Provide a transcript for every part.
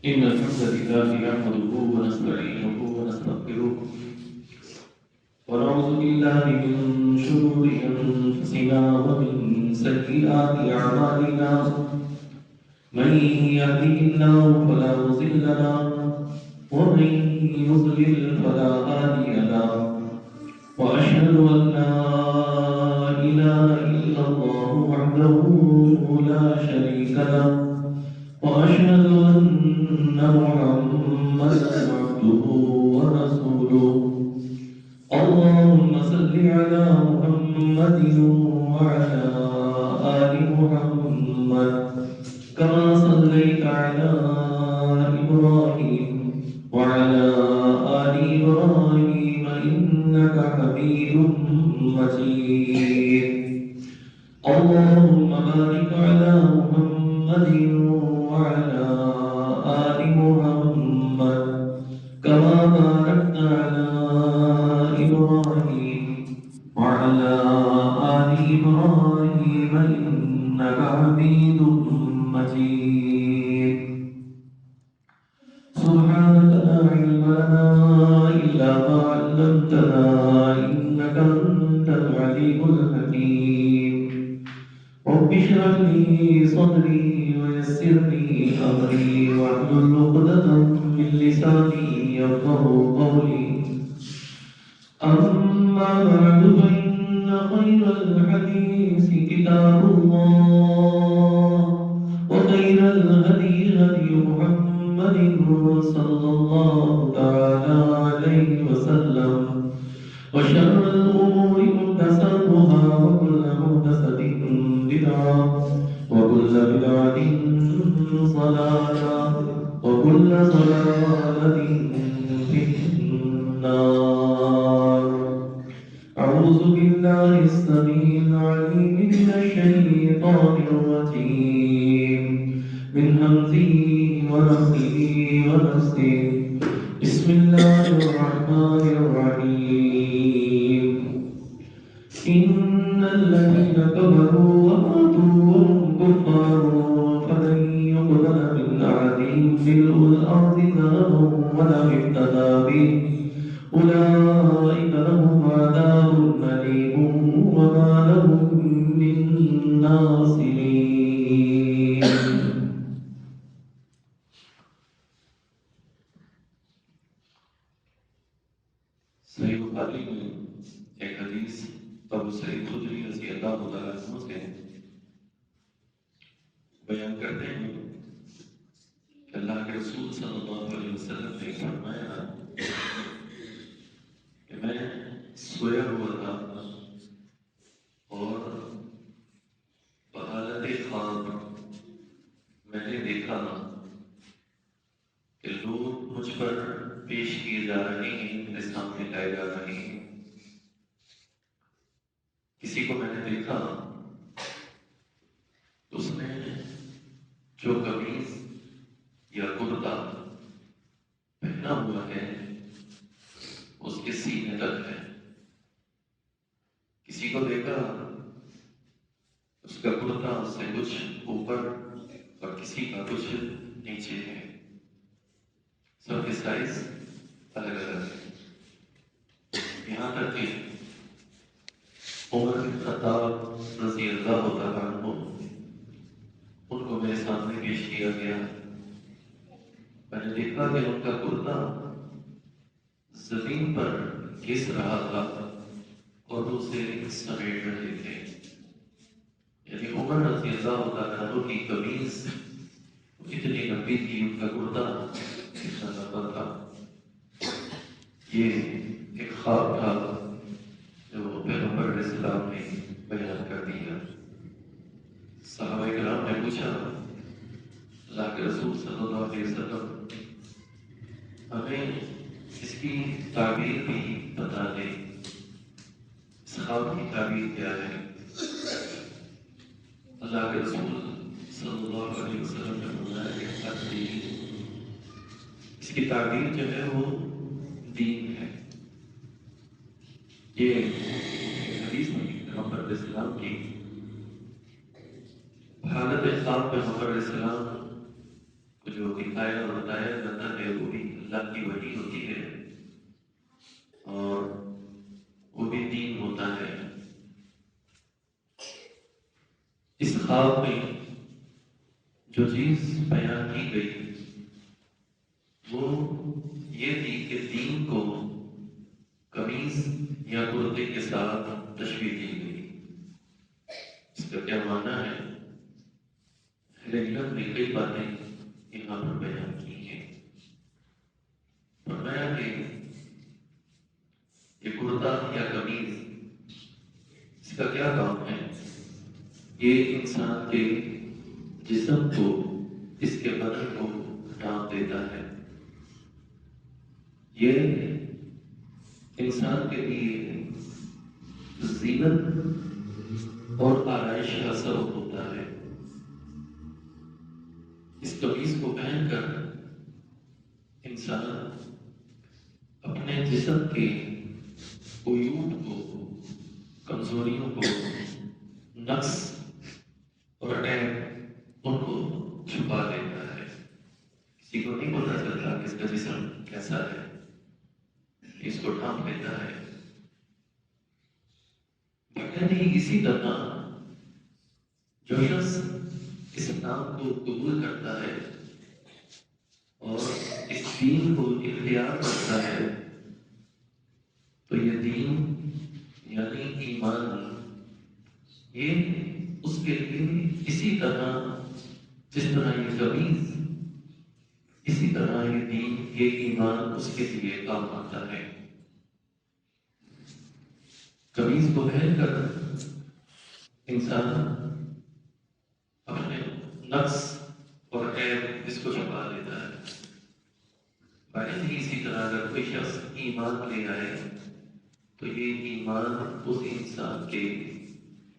إن الحمد لله نحمده ونستعينه ونستغفره ونعوذ بالله من شرور أنفسنا ومن سيئات أعمالنا من يهده الله فلا مضل له ومن يضلل فلا هادي له وأشهد أن لا إله إلا الله وحده لا شريك له وأشهد أن محمدا عبده ورسوله اللهم صل على محمد وعلى آل محمد كما صليت على إبراهيم وعلى آل إبراهيم إنك حميد مجيد اللهم بارك على محمد وعلى آل محمد كما باركت على إبراهيم وعلى آل إبراهيم إنك حميد مجيد سبحانك لا علم لنا إلا ما علمتنا إنك أنت العليم الحكيم رب اشرح لي صدري ويسر لي أمري واحلل عقدة من لساني يفقهوا قولي أما بعد فإن خير الحديث كتاب الله وخير الهدي هدي محمد صلى الله تعالى عليه وسلم وشر الأمور محدثاتها وكل محدثة بدعة وكل بدعة ضلالة وكل ضلالة في النار أعوذ بالله السميع العليم من الشيطان الرجيم من همزه ونفخه ونفسه بسم الله الرحمن الرحيم إن الذين كفروا وماتوا وهم كفار فلن يقبل من أحدهم ملء الأرض ذهبا ولو افتدى به أولئك لهم عذاب أليم وما لهم من ناصرين. صحیح بخاری میں ایک حدیث ابو سعید خدری رضی اللہ تعالیٰ عنہ سے بیان کرتے ہیں کہ اللہ کے رسول صلی اللہ علیہ وسلم نے فرمایا کہ میں سویا ہوا تھا اور بحالت خواب میں نے دیکھا کہ لوگ مجھ پر پیش کیے جا رہے ہیں، میرے سامنے لائے جا رہے ہیں. کسی کو میں نے دیکھا اس نے جو قمیض یا کرتا پہنا ہوا ہے اس کے سینے تک ہے. کسی کو دیکھا اس کا کرتا اس سے کچھ اوپر اور کسی کا کچھ نیچے ہے. سب کے سائز الگ الگ ہے. یہاں تک کہ عمر بن خطاب رضی اللہ تعالیٰ عنہ ان کو میرے سامنے پیش کیا گیا. میں نے دیکھا کہ ان کا کرتا زمین پر گھس رہا تھا اور اسے سمیٹ رہے تھے. یعنی عمر رضی اللہ تعالیٰ عنہ کی قمیض اتنی لمبی تھی، ان کا کرتا اتنا لمبا تھا. یہ ایک خواب تھا جو پیغمبر علیہ السلام نے بیان کر دیا. صحابہ کرام نے پوچھا اللہ کے رسول صلی اللہ علیہ وسلم ہمیں اس کی تعبیر بھی بتا دیں، اس خواب کی تعبیر کیا ہے؟ اللہ کے رسول صلی اللہ علیہ وسلم نے فرمایا کہ اس کی تعبیر جو ہے وہ دین ہے. یہ حدیث میں پیغمبر علیہ السلام کی حالت عالم خواب پیغمبر علیہ السلام کو جو دکھایا اور بتایا جاتا ہے وہ بھی اللہ کی وحی ہوتی ہے اور وہ بھی دین ہوتا ہے۔ اس خواب میں جو چیز بیان کی گئی وہ یہ تھی کہ دین کو قمیص یا کرتے کے ساتھ تشبیہ دی گئی۔ اس کا کیا معنی ہے؟ اہل علم نے کئی باتیں یہاں پر بیان کی ہیں۔ فرمایا کہ یہ کرتا یا قمیص اس کا کیا کام ہے؟ یہ انسان کے جسم کو، اس کے بدن کو ڈھانپ دیتا ہے۔ یہ انسان کے لیے زینت اور آرائش کا سبب ہوتا ہے۔ اس قمیص کو پہن کر انسان اپنے جسم کے عیوب کو، کمزوریوں کو، نقص اور عیب ان کو چھپا لیتا ہے۔ کسی کو نہیں پتا چلتا کہ اس کا جسم کیسا ہے، اس کو ڈھانپ لیتا ہے۔ یعنی اسی طرح جو شخص اسلام کو قبول کرتا ہے اور اس دین کو اختیار کرتا ہے تو یہ دین یعنی ایمان یہ اس کے لیے اسی طرح جس طرح یہ قمیص، اسی طرح یہ دین، یہ ایمان اس کے لیے کام آتا ہے۔ قمیص کو پہن کر انسان اپنے نقص اور عیب اس کو چھپا لیتا ہے۔ باقی ہی اسی طرح اگر کوئی شخص ایمان لے آئے تو یہ ایمان اس انسان کے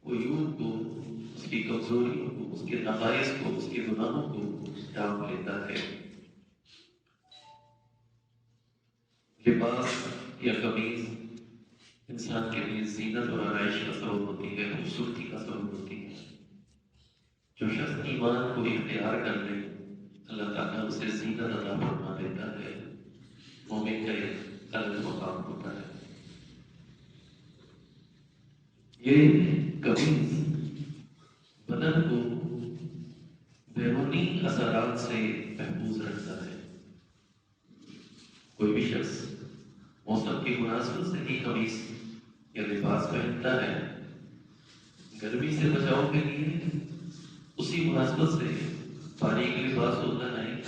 عیوب کو، اس کی کمزوریوں کو، اس کے نقائص کو، اس کے گناہوں کو ڈھانپ لیتا ہے۔ لباس یا قمیص انسان کے لیے زینت اور آرائش کا سبب ہوتی ہے، خوبصورتی کا سبب ہوتی ہے۔ جو شخص ایمان کو اختیار کر لے اللہ تعالیٰ اسے زینت عطا فرما دیتا ہے۔ مومن کا ایک الگ مقام ہوتا ہے۔ یہ قمیص بدن کو بیرونی اثرات سے محفوظ رکھتا ہے۔ کوئی بھی شخص موسم کی مناسبت سے ہی قمیص یا لباس پہنتا ہے۔ گرمی سے بچاؤ کے لیے اسی مناسبت سے باریک لباس ہوتا ہے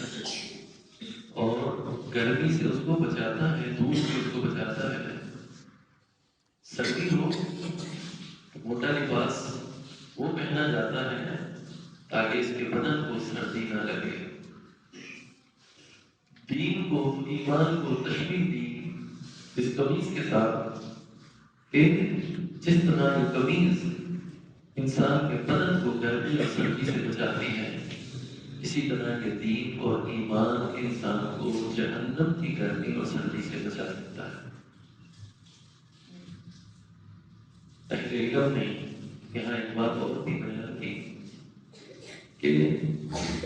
اور گرمی سے اس کو بچاتا ہے، دھوپ سے اس کو بچاتا ہے۔ سردی ہو موٹا لباس وہ پہنا جاتا ہے تاکہ اس کے بدن کو سردی نہ لگے۔ دین کو، ایمان کو تشبیہ دی اس قمیص کے ساتھ کہ جس طرح یہ قمیص انسان کے بدن کو گرمی اور سردی سے بچاتی ہے، اسی طرح کے دین اور ایمان انسان کو جہنم کی گرمی اور سردی سے بچا دیتا ہے۔ اہل علم نے یہاں ایک بات اور بھی بیان کی کہ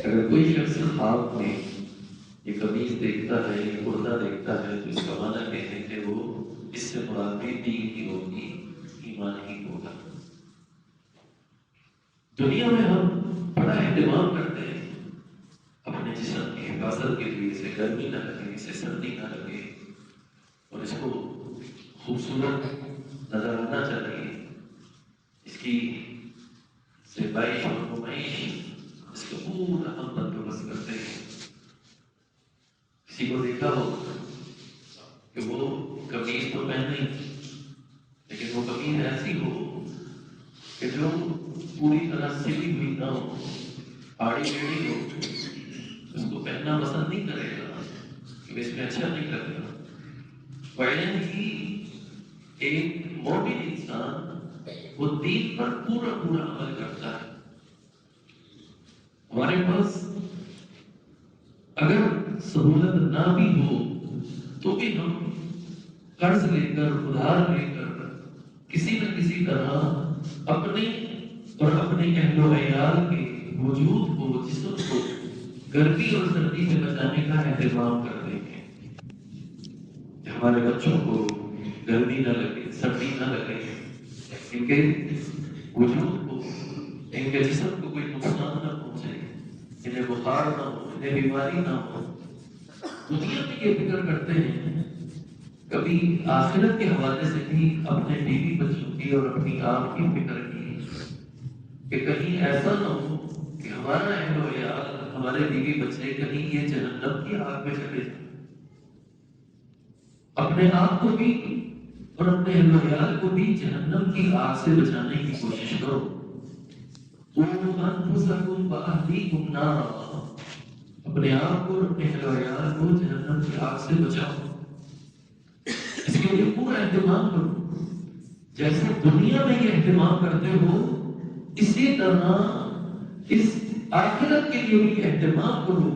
اگر کوئی شخص خواب میں یہ قمیص دیکھتا ہے، یہ کرتا دیکھتا ہے تو اس کا معنی کہتے ہیں کہ وہ اس سے مراد بھی دین ہی ہوگی، ایمان ہی ہوگا۔ دنیا میں ہم بڑا اہتمام کرتے ہیں اپنے جسم کی حفاظت کے لیے، اسے گرمی نہ لگے، اسے سردی نہ لگے اور اس کو خوبصورت نظر آنا چاہیے۔ اس کی زیبائش اور نمائش اس کا پورا ہم بندوبست کرتے ہیں۔ کسی کو دیکھا ہو کہ وہ قمیص تو پہنے لیکن وہ قمیص ایسی ہو کہ جو پوری طرح سلی ہوئی نہ ہو، آڑی ٹیڑھی ہو، اس کو پہننا پسند نہیں کرے گا کہ اس میں اچھا نہیں لگے گا۔ وعین ہی ایک مومن انسان وہ دین پر پورا عمل کرتا ہے۔ ہمارے پاس اگر سہولت نہ بھی ہو تو بھی ہم قرض لے کر، ادھار لے کر کسی نہ کسی طرح اپنے اور اپنے اہل و عیال کے وجود کو، جسم کو گرمی اور سردی سے بچانے کا اہتمام کرتے ہیں کہ ہمارے بچوں کو گرمی نہ لگے، سردی نہ لگے، ان کے وجود کو، ان کے جسم کو کوئی نقصان نہ پہنچے، انہیں بخار نہ ہو، انہیں بیماری نہ ہو۔ دنیا میں یہ فکر کرتے ہیں، کبھی آخرت کے حوالے سے بھی اپنے بیوی بچوں کی اور اپنی آپ کی فکر کی کہ کہیں ایسا نہ ہو کہ ہمارا اہل و عیال، ہمارے بیوی بچے کہیں یہ جہنم کی آگ میں چلے جائیں۔ اپنے آپ کو بھی اور اپنے اہل و عیال کو بھی جہنم کی آگ سے بچانے کی کوشش کرو۔ قُوُوا أَنفُسَكُمْ وَأَهْلِيكُمْ نَارًا، اپنے آپ کو اور اپنے اہل و عیال کو جہنم کی آگ سے بچاؤ۔ اس کے لیے پورا اہتمام کرو، جیسے دنیا میں یہ اہتمام کرتے ہو اسی طرح اس آخرت کے لیے بھی اہتمام کرو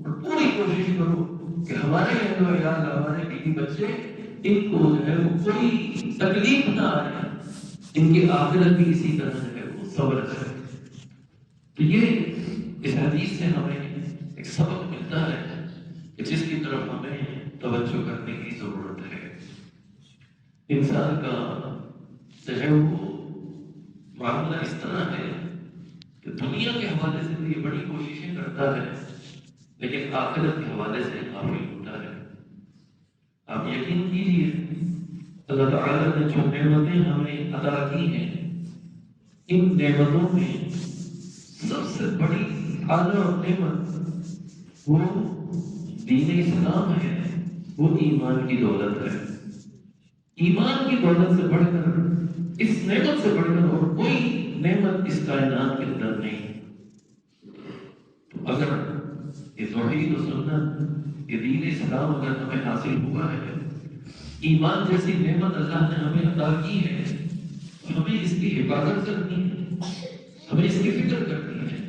اور پوری کوشش کرو کہ ہمارے اہل و عیال، ہمارے بیوی بچے، ان کو جو ہے وہ کوئی تکلیف نہ آئے، ان کی آخرت بھی اسی طرح جو ہے وہ صبر کرے۔ تو یہ اس حدیث سے ہمیں ایک سبق ملتا ہے کہ جس کی طرف ہمیں توجہ کرنے کی ضرورت ہے۔ انسان کا جو ہے وہ معاملہ اس طرح ہے کہ دنیا کے حوالے سے تو یہ بڑی کوششیں کرتا ہے، لیکن آخرت کے حوالے سے غافل ہوتا ہے۔ آپ یقین کیجیے، اللہ تعالیٰ نے جو نعمتیں ہمیں عطا کی ہیں، ان نعمتوں میں سب سے بڑی اعلیٰ نعمت وہ دین اسلام ہے، وہ ایمان کی دولت ہے۔ ایمان کی دولت سے بڑھ کر، اس نعمت سے بڑھ کر اور کوئی نعمت اس کائنات کے اندر نہیں۔ تو اگر یہ توحید و سنت، یہ دین اسلام اگر ہمیں حاصل ہوا ہے، ایمان جیسی نعمت اللہ نے ہمیں عطا کی ہے، تو ہمیں اس کی حفاظت کرنی ہے، ہمیں اس کی فکر کرنی ہے۔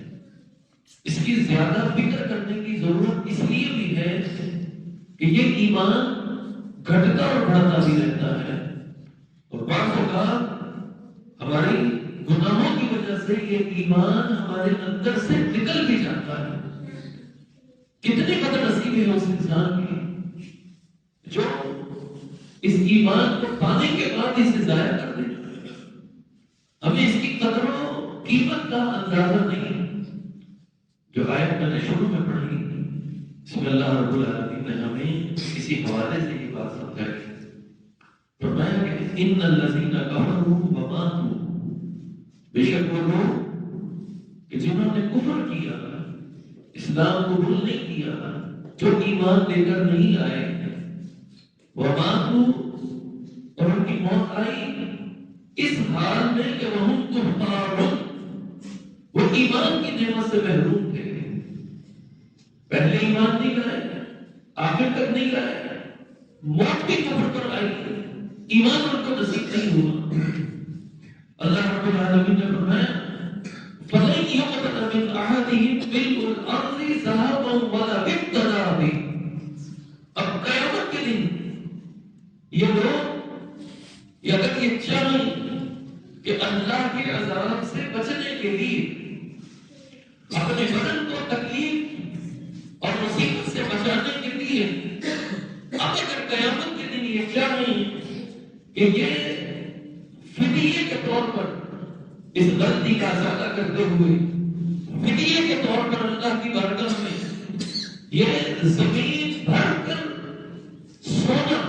اس کی زیادہ فکر کرنے کی ضرورت اس لیے بھی ہے کہ یہ ایمان گھٹتا اور بڑھتا بھی رہتا ہے، اور بعض اوقات ہماری گناہوں کی وجہ سے یہ ایمان ہمارے اندر سے نکل بھی جاتا ہے۔ کتنی بد نصیبی ہے اس انسان کی جو اس ایمان کو پانے کے بعد اسے ضائع کر دیتا ہے۔ ہمیں اس کی قدر و قیمت کا اندازہ نہیں۔ جو آیت میں نے شروع میں پڑھی، بسم اللہ رب العالمین نے ہمیں اسی حوالے سے یہ بات سمجھائی۔ فرمایا کہ ان الذین کفروا وماتوا، بے شک وہ لوگ کہ جنہوں نے کفر کیا، اسلام قبول نہیں کیا، جو ایمان لے کر نہیں آئے، وماتوا، اور ان کی موت آئی اس حال میں کہ وہم کفار، وہ ایمان کی نعمت سے محروم تھے۔ پہلے ایمان نہیں لائے، آخر تک نہیں لائے، موت بھی کفر پر آئی، ایمان ان کو نصیب نہیں ہوا۔ اللہ رب العالمین نے فرمایا فَلَنْ يُقْبَلَ مِنْ أَحَدِهِمْ مِلْءُ الْأَرْضِ ذَهَبًا وَلَوِ افْتَدَىٰ بِهِ۔ اب قیامت کے دن یہ لوگ اگر یہ چاہیں کہ اللہ کے عذاب سے بچنے کے لیے اپنے بدن کو تکلیف اور مصیبت سے بچانے کے لیے، اب اگر قیامت کے دن یہ چاہیں کہ یہ فدیے کے طور پر اس غلطی کا ازالہ کرتے ہوئے فدیے کے طور پر اللہ کی بارگاہ میں یہ زمین بھر کر سونا،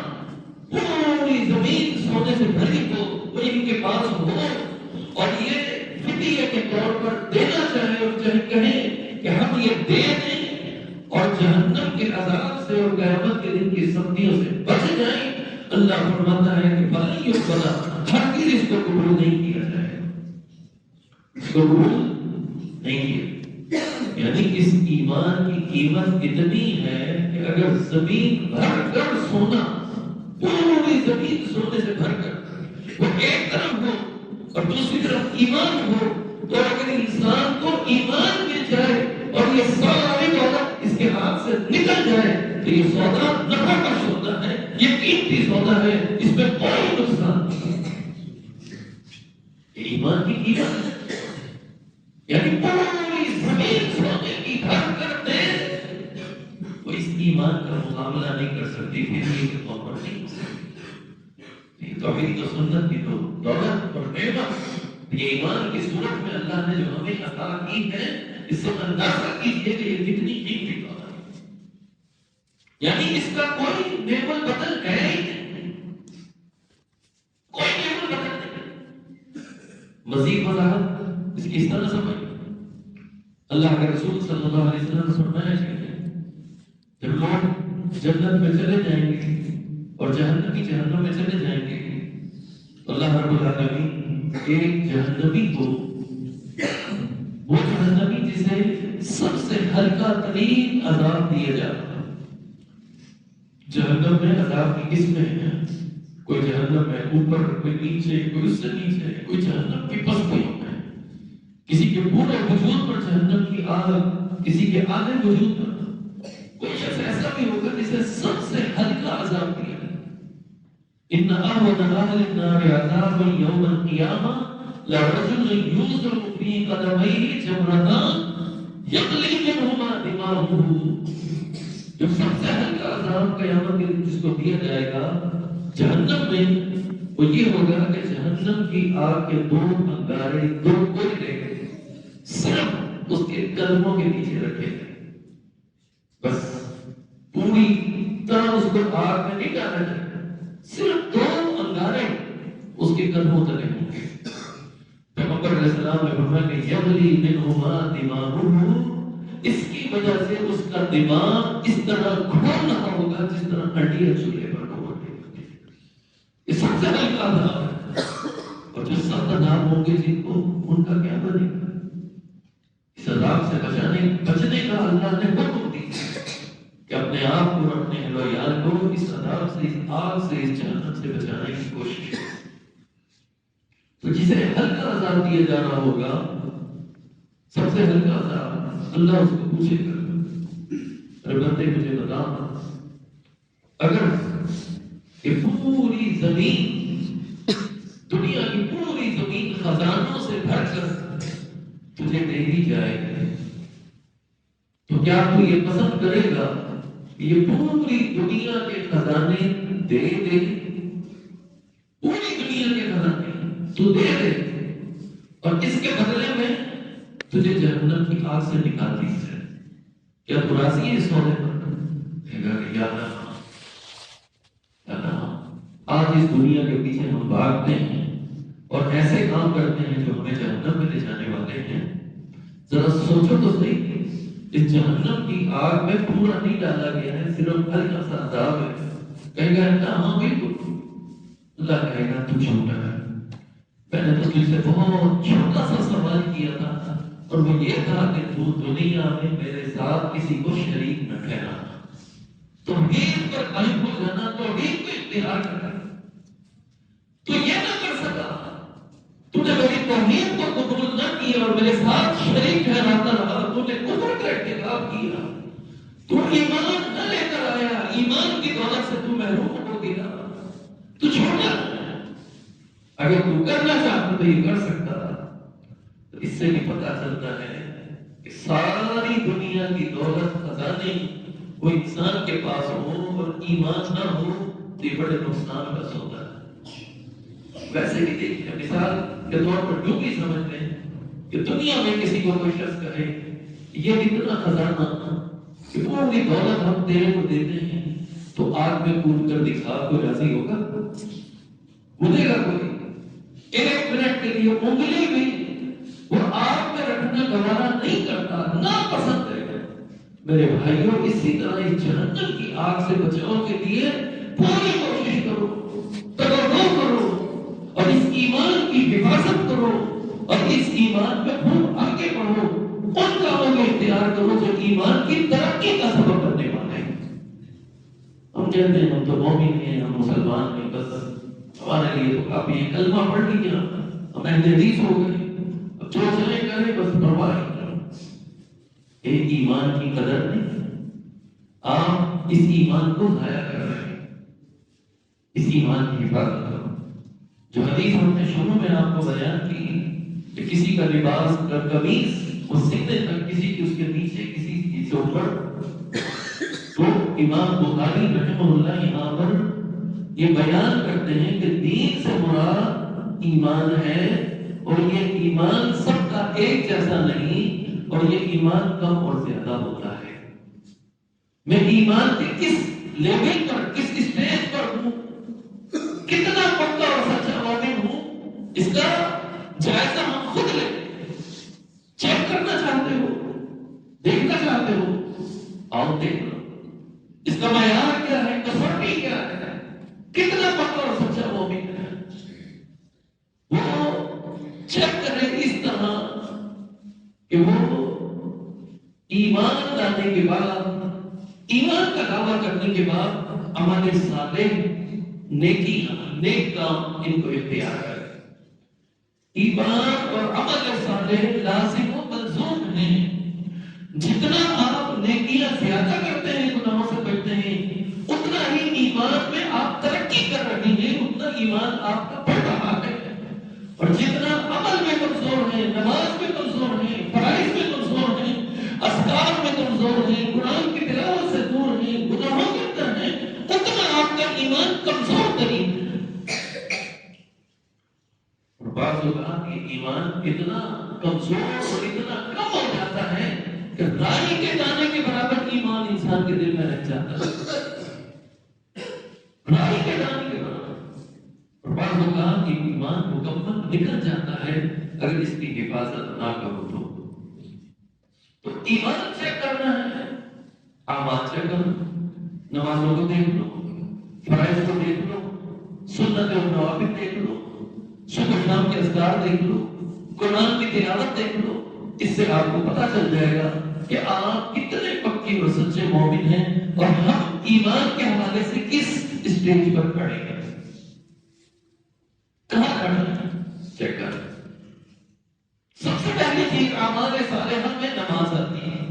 پوری زمین سونے سے بھری ہو، وہ ان کے پاس ہو، اور یہ فدیے کے طور پر دینا چاہے اور چاہے کہیں کہ ہم یہ دے دیں اور جہنم کے عذاب سے اور قیامت کے دن کی سختیوں سے بچ جائیں، اللہ فرماتا ہے کہ فَلَنْ يُقْبَلَ، ہرگز اس کو قبول نہیں کیا جائے، اس کو قبول نہیں کیا۔ یعنی اس ایمان کی قیمت اتنی ہے کہ اگر زمین بھر کر سونا، پوری زمین سونے سے بھر کر وہ ایک طرف ہو اور دوسری طرف ایمان ہو، تو اگر انسان کو ایمان مل جائے اور یہ ساری دولت اس کے ہاتھ سے نکل جائے تو یہ سودا نفع کا سودا ہے، یہ قیمتی سودا ہے، اس میں کوئی نقصان نہیں۔ یہ ایمان کی قیمت ہے، یعنی پوری زمین حملہ نہیں کر سکتی، فطری کے طور پر نہیں ہو سکتی۔ توحید و سنت کی تو دولت اور نعمت یہ ایمان کی صورت میں اللہ نے جو ہمیں عطا کی ہے، اس سے اندازہ کیجیے کہ یہ کتنی قیمتی دولت ہے۔ یعنی اس کا کوئی نعمت بدل ہے ہی نہیں، کوئی نعمت بدل نہیں۔ مزید وضاحت اس کی اس طرح سمجھ، اللہ کے رسول صلی اللہ علیہ وسلم نے فرمایا کہ جب لوگ جنت میں چلے جائیں گے اور جہنمی جہنم میں چلے جائیں گے تو اللہ رب العالمین ایک جہنمی کو، وہ جہنمی جسے سب سے ہلکا ترین عذاب دیا جاتا ہے۔ جہنم میں عذاب کی قسمیں ہیں، کوئی جہنم میں اوپر، کوئی نیچے، کوئی اس سے نیچے، کوئی جہنم کی پستیوں میں، کسی کے پورے وجود پر جہنم کی آگ، کسی کے آدھے وجود پر، کوئی شخص ایسا بھی ہوگا جسے سب سے ہلکا عذاب دیا ہے۔ ان اهون اهل النار عذابا يوم القيامه لرجل يوزع في قدميه جمرتان يغلي منهما دماغه۔ جو سب سے ہلکا عذاب قیامت کے دن جس کو دیا جائے گا جہنم میں، وہ یہ ہوگا کہ جہنم کی آگ کے دو انگارے، دو کوئلے صرف اس کے قدموں کے نیچے رکھے گئے، بس پوری طرح اس کو آگ میں نہیں ڈالا جائے، صرف دو انگارے اس کے قدموں تک ہوں گے۔ پیغمبر علیہ السلام نے فرمایا کہ یغلی منہما دماغہ، اس کی وجہ سے اس کا دماغ اس طرح کھول رہا ہوگا جس طرح ہڈیاں چولہے پر کھولتے ہیں۔ یہ سب سے ہلکا عذاب ہے، اور جو سخت عذاب ہوں گے جن کو، ان کا کیا بنے گا؟ اس عذاب سے بچنے کا اللہ نے حکم دیا کہ اپنے آپ کو، اپنے اہل و عیال کو اس عذاب سے، اس آگ سے، اس جہنم سے بچانے کی کوشش کریں۔ تو جسے ہلکا عذاب دیا جا رہا ہوگا، سب سے ہلکا عذاب، اللہ اس کو پوچھے گا، اے بندے مجھے بتا، اگر یہ پوری زمین، دنیا کی پوری زمین خزانوں سے بھر کر تجھے دے دی جائے تو کیا تو یہ پسند کرے گا کہ یہ پوری دنیا کے خزانے دے دے؟ پوری دنیا کے خزانے تو دے دے، اور اس کے بدلے میں تجھے جہنم کی آگ سے نکال دی جائے، کیا تو راضی ہے اس سودے پر؟ کہے گا کہ یا اللہ، آج اس دنیا کے پیچھے ہم بھاگتے ہیں اور ایسے کام کرتے ہیں جو ہمیں جہنم میں لے جانے والے ہیں۔ ذرا سوچو تو صحیح، اس جہنم کی آگ میں پورا نہیں ڈالا گیا ہے، صرف ہلکا سا عذاب ہے۔ کہے گا ہاں بالکل، اللہ کہے گا تو جھوٹا ہے، میں نے تو تجھ سے بہت چھوٹا سا سوال کیا تھا، اور وہ یہ تھا کہ تو دنیا میں میرے ساتھ کسی کو شریک نہ ٹھہرانا، توحید پر قائم ہو جانا، توحید کو اختیار کرنا۔ تو یہ نہ کر سکا، تو نے میری توحید کو قبول نہ کیا اور میرے ساتھ شریک ٹھہراتا رہا، تو نے کفر کا ارتکاب کیا، تو ایمان نہ لے کر آیا، ایمان کی دولت سے تو محروم ہو گیا، تو چھوڑا۔ اگر تو کرنا چاہتا تو یہ کر سکتا، تو اس سے بھی پتہ چلتا ہے کہ ساری دنیا کی دولت، خزانے وہ انسان کے پاس ہو اور ایمان نہ ہو تو یہ بڑے نقصان کا سودا ہے۔ ویسے بھی دیکھیں، مثال کے طور پر یوں بھی سمجھ لیں کہ دنیا میں کسی کو کوئی شخص کہے یہ اتنا خزانہ کہ پوری دولت ہم تیرے کو دیتے ہیں، تو آگ میں کود کر دکھا، کوئی راضی ہوگا؟ کودے گا کوئی؟ ایک منٹ کے لیے انگلی بھی وہ آگ میں رکھنا گوارا نہیں کرتا، نہ پسند ہے۔ میرے بھائیوں، اسی طرح اس جہنم کی آگ سے بچاؤ کے لیے پوری کوشش کرو، توجہ کرو، اور اس ایمان کی حفاظت کرو، اور اس ایمان میں خوب آگے بڑھو، ان کاموں کو اختیار کرو جو ایمان کی ترقی کا سبب بننے والے ہیں۔ ہم کہتے ہیں ہم تو مومن ہیں، ہم مسلمان ہیں، بس ہمارے لیے تو کافی ہے، کلمہ پڑھ لیا، ہم اہل حدیث ہو گئے، اب جو چلے کرے بس پرواہ نہیں کرو۔ ایک ایمان کی قدر نہیں، آپ اس ایمان کو ضائع کر رہے ہیں، اس ایمان کی حفاظت کرو۔ جو حدیث ہم نے شروع میں آپ کو بیان کی کہ کسی کا لباس کا قمیص وہ سینے تک، کسی کی اس کے نیچے، کسی کی سے اوپر، تو امام بخاری رحمہ اللہ یہاں پر یہ بیان کرتے ہیں کہ دین سے مراد ایمان ہے، اور یہ ایمان سب کا ایک جیسا نہیں، اور یہ ایمان کم اور زیادہ ہوتا ہے۔ میں ایمان کے کس لیول پر، کس اسٹیج پر ہوں، کتنا پکا اور سچا مومن ہوں، اس کا جائزہ ہم خود لیں۔ چیک کرنا چاہتے ہو، دیکھنا چاہتے ہو، آؤ دیکھ لو اس کا معیار کیا ہے، کسوٹی کیا ہے، کتنا پکا اور سچا مومن ہے۔ وہ چیک کرے اس طرح کہ وہ ایمان لانے کے بعد، ایمان کا دعویٰ کرنے کے بعد عمل صالح، نیکی، نیک کام ان کو اختیار کرے۔ ایمان اور عمل صالح لازم و ملزوم ہیں۔ جتنا آپ نیکیاں زیادہ کرتے ہیں، گناہوں سے بچتے ہیں، اتنا ہی ایمان میں آپ ترقی کر رہے ہیں، اتنا ایمان آپ کا بڑھ رہا ہے۔ اور جتنا عمل میں کمزور ہیں، نماز میں کمزور ہیں، فرائض میں کمزور ہیں، اذکار میں کمزور ہیں، قرآن کی تلاوت سے دور ہیں، گناہوں کے اندر ہیں، اتنا آپ کا ایمان کمزور ترین ہے۔ اور بعض اوقات یہ ایمان اتنا کمزور اور اتنا کم ہو جاتا ہے کہ رائی کے دانے کے برابر ایمان انسان کے دل میں رہ جاتا ہے، رائی کے دانے کے برابر۔ اور بعض اوقات یہ ایمان مکمل نکل جاتا ہے اگر اس کی حفاظت نہ کرو تو ایمان چیک کرنا ہے، اعمال چیک کرو، نمازوں کو دیکھ لو، فرائض کو دیکھ لو، سنت اور نوافل دیکھ لو، صبح شام کے اذکار دیکھ لو، قرآن کی تلاوت دیکھ لو۔ اس سے آپ کو پتہ چل جائے گا کہ آپ کتنے پکے اور سچے مومن ہیں، اور ہم ایمان کے حوالے سے کس اسٹیج پر کھڑے ہیں، کہاں کھڑے ہیں، چیک کریں۔ سب سے پہلی چیز اعمال صالحہ میں نماز آتی ہے۔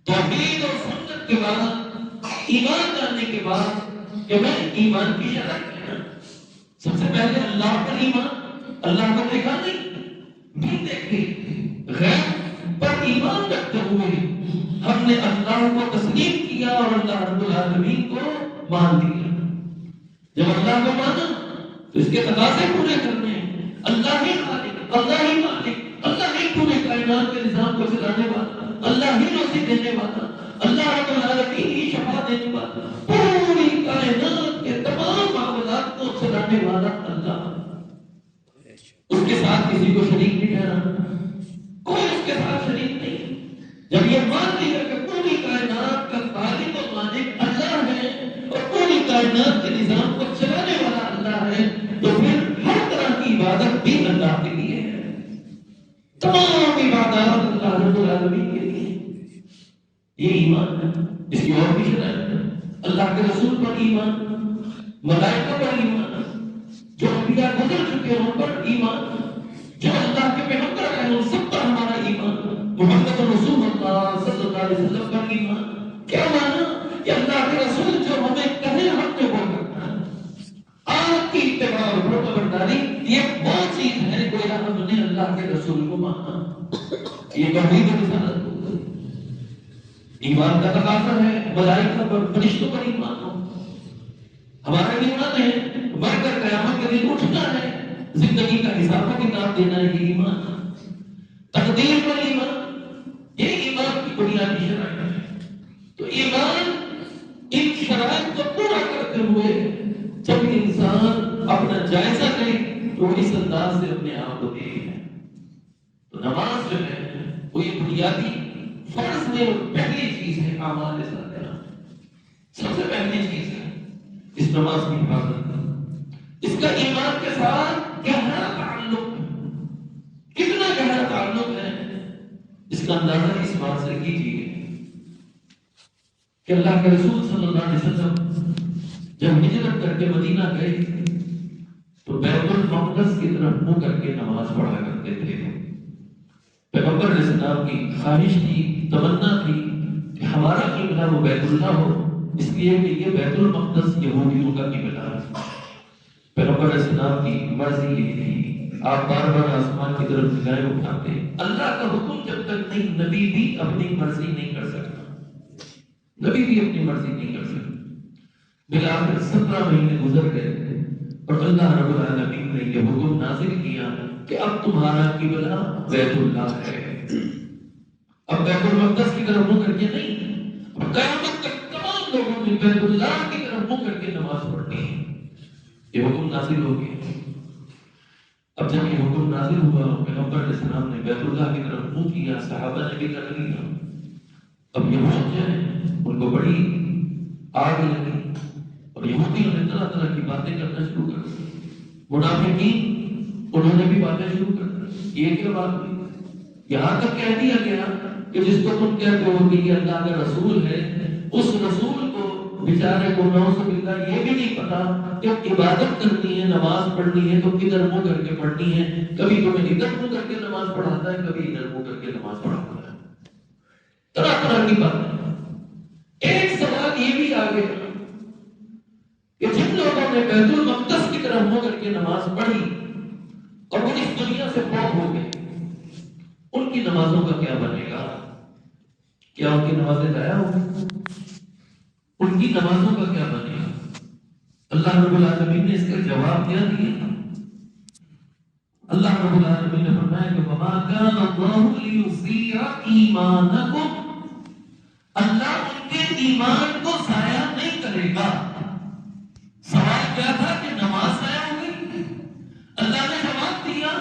توحید اور سنت کے بعد، ایمان جاننے کے بعد کہ میں ایمان کی شرط کیا، سب سے پہلے اللہ پر ایمان، اللہ کو دیکھا نہیں بھی دیکھے، غیب پر ایمان رکھتے ہوئے ہم نے اللہ کو تسلیم کیا اور اللہ رب العالمین کو مان دیا۔ جب اللہ کو مانا تو اس کے تقاضے پورے کرنے، اللہ ہی خالق، اللہ ہی مالک، اللہ ہی پورے کائنات کے نظام کو چلانے والا، اللہ ہی روزی دینے والا، اللہ رب العالمین ہی شفا دینے والا، پوری کائنات کے تمام معاملات کو چلانے والا اللہ، اس کے ساتھ کسی کو شریک نہیں ٹھہرانا، کوئی اس کے ساتھ شریک نہیں۔ جب یہ مان لیا کہ پوری کائنات کا خالق و مالک اللہ ہے اور پوری کائنات کے نظام کو چلانے والا اللہ ہے، تو پھر ہر طرح کی عبادت بھی اللہ کے لیے ہے، تمام عبادات اللہ رب العالمین کے لیے۔ یہ ایمان ہے۔ اس کی اور بھی شرائط ہے، اللہ کے رسول پر ایمان، ملائکہ پر ایمان، جو انبیاء گزر چکے ہیں ان پر ایمان، جو اللہ کے پیغمبر ہیں ان سب پر ہمارا ایمان، محمد رسول اللہ صلی اللہ علیہ وسلم پر ایمان۔ کیا مانا کہ اللہ کے رسول جو ہمیں کہے ہم نے وہ کرنا ہے، آپ کی اتباع اور فرمانبرداری یہ وہ چیز ہے گویا ہم نے اللہ کے رسول کو مانا۔ یہ توحید و رسالت ایمان کا تقاضا ہے۔ ملائکہ پر، فرشتوں پر ایمان ہو، ہمارے ایمان ہے مر کر قیامت کے دن اٹھنا ہے، زندگی کا حساب و کتاب دینا ہے، یہ ایمان۔ تقدیر پر ایمان، یہ ایمان کی بنیادی شرائط ہے۔ تو ایمان ان شرائط کو پورا کرتے ہوئے جب انسان اپنا جائزہ لے تو اس انداز سے اپنے آپ کو دیکھے۔ تو نماز جو ہے وہ یہ بنیادی فرض میں پہلی چیز ہے، اعمال صالحہ سب سے پہلی چیز ہے۔ اس نماز کی حفاظت کرنا، اس کا ایمان کے ساتھ گہرا تعلق، کتنا گہرا تعلق ہے اس کا اندازہ اس بات سے کیجیے کہ اللہ کے رسول صلی اللہ علیہ وسلم جب ہجرت کر کے مدینہ گئے تو بیت المقدس کی طرف منہ کر کے نماز پڑھا کرتے تھے۔ پیغمبر علیہ السلام کی خواہش تھی، تمنا تھی کہ ہمارا قبلہ وہ بیت اللہ ہو، اس لیے کہ یہ بیت المقدس یہودیوں کا قبلہ ہے۔ پیغمبر علیہ السلام کی مرضی یہ تھی، آپ بار بار آسمان کی طرف نگاہیں اٹھاتے، اللہ کا حکم جب تک نہیں، نبی بھی اپنی مرضی نہیں کر سکتا۔ نبی بھی اپنی مرضی نہیں کر سکتے۔ بالآخر 17 مہینے گزر گئے اور اللہ رب العالمین نے یہ حکم نازل کیا کہ اب تمہارا قبلہ بیت اللہ ہے۔ اب بیت المقدس کی طرف منہ کر کے نہیں، اب قیامت تک تمام لوگوں نے بیت اللہ کی طرف منہ کر کے نماز پڑھنی ہے۔ یہ حکم نازل ہو گیا۔ اب جب یہ حکم نازل ہوا، پیغمبر علیہ السلام نے بیت اللہ کی طرف منہ کیا، صحابہ نے بھی کر لیا۔ اب یہود جو ہیں ان کو بڑی آگ لگی اور یہودیوں نے طرح طرح کی باتیں کرنا شروع کر دی۔ منافقین انہوں نے بھی باتیں شروع کر دی، یہ کیا بات ہوئی؟ یہاں تک کہہ دیا گیا کہ جس کو تم کہتے ہو کہ یہ اللہ کا رسول ہے، اس رسول کو بیچارے کو نعوذ باللہ یہ بھی نہیں پتا کہ عبادت کرنی ہے، نماز پڑھنی ہے تو کدھر منہ کر کے پڑھنی ہے۔ کبھی تمہیں ادھر منہ کر کے نماز پڑھاتا ہے، کبھی ادھر منہ کر کے نماز پڑھاتا ہے، طرح طرح کی باتیں۔ ایک سوال یہ بھی آ گیا کہ جن لوگوں نے بیت المقدس کی طرف منہ کر کے نماز پڑھی اور وہ اس دنیا سے فوت ہو گئے، ان کی نمازوں کا کیا بنے گا؟ کیا ان کی نمازیں ضائع ہو گئی؟ ان کی نمازوں کا کیا بنے گا؟ اللہ رب العالمین نے اس کا جواب کیا دیا۔ اللہ رب العالمین نے فرمایا کہ وَمَا كَانَ اللَّهُ لِيُضِيعَ إِيمَانَكُمْ، اللہ ان کے ایمان کو ضائع نہیں کرے گا۔ سوال کیا تھا کہ نماز ضائع ہو گئی؟ اللہ نے جواب دیا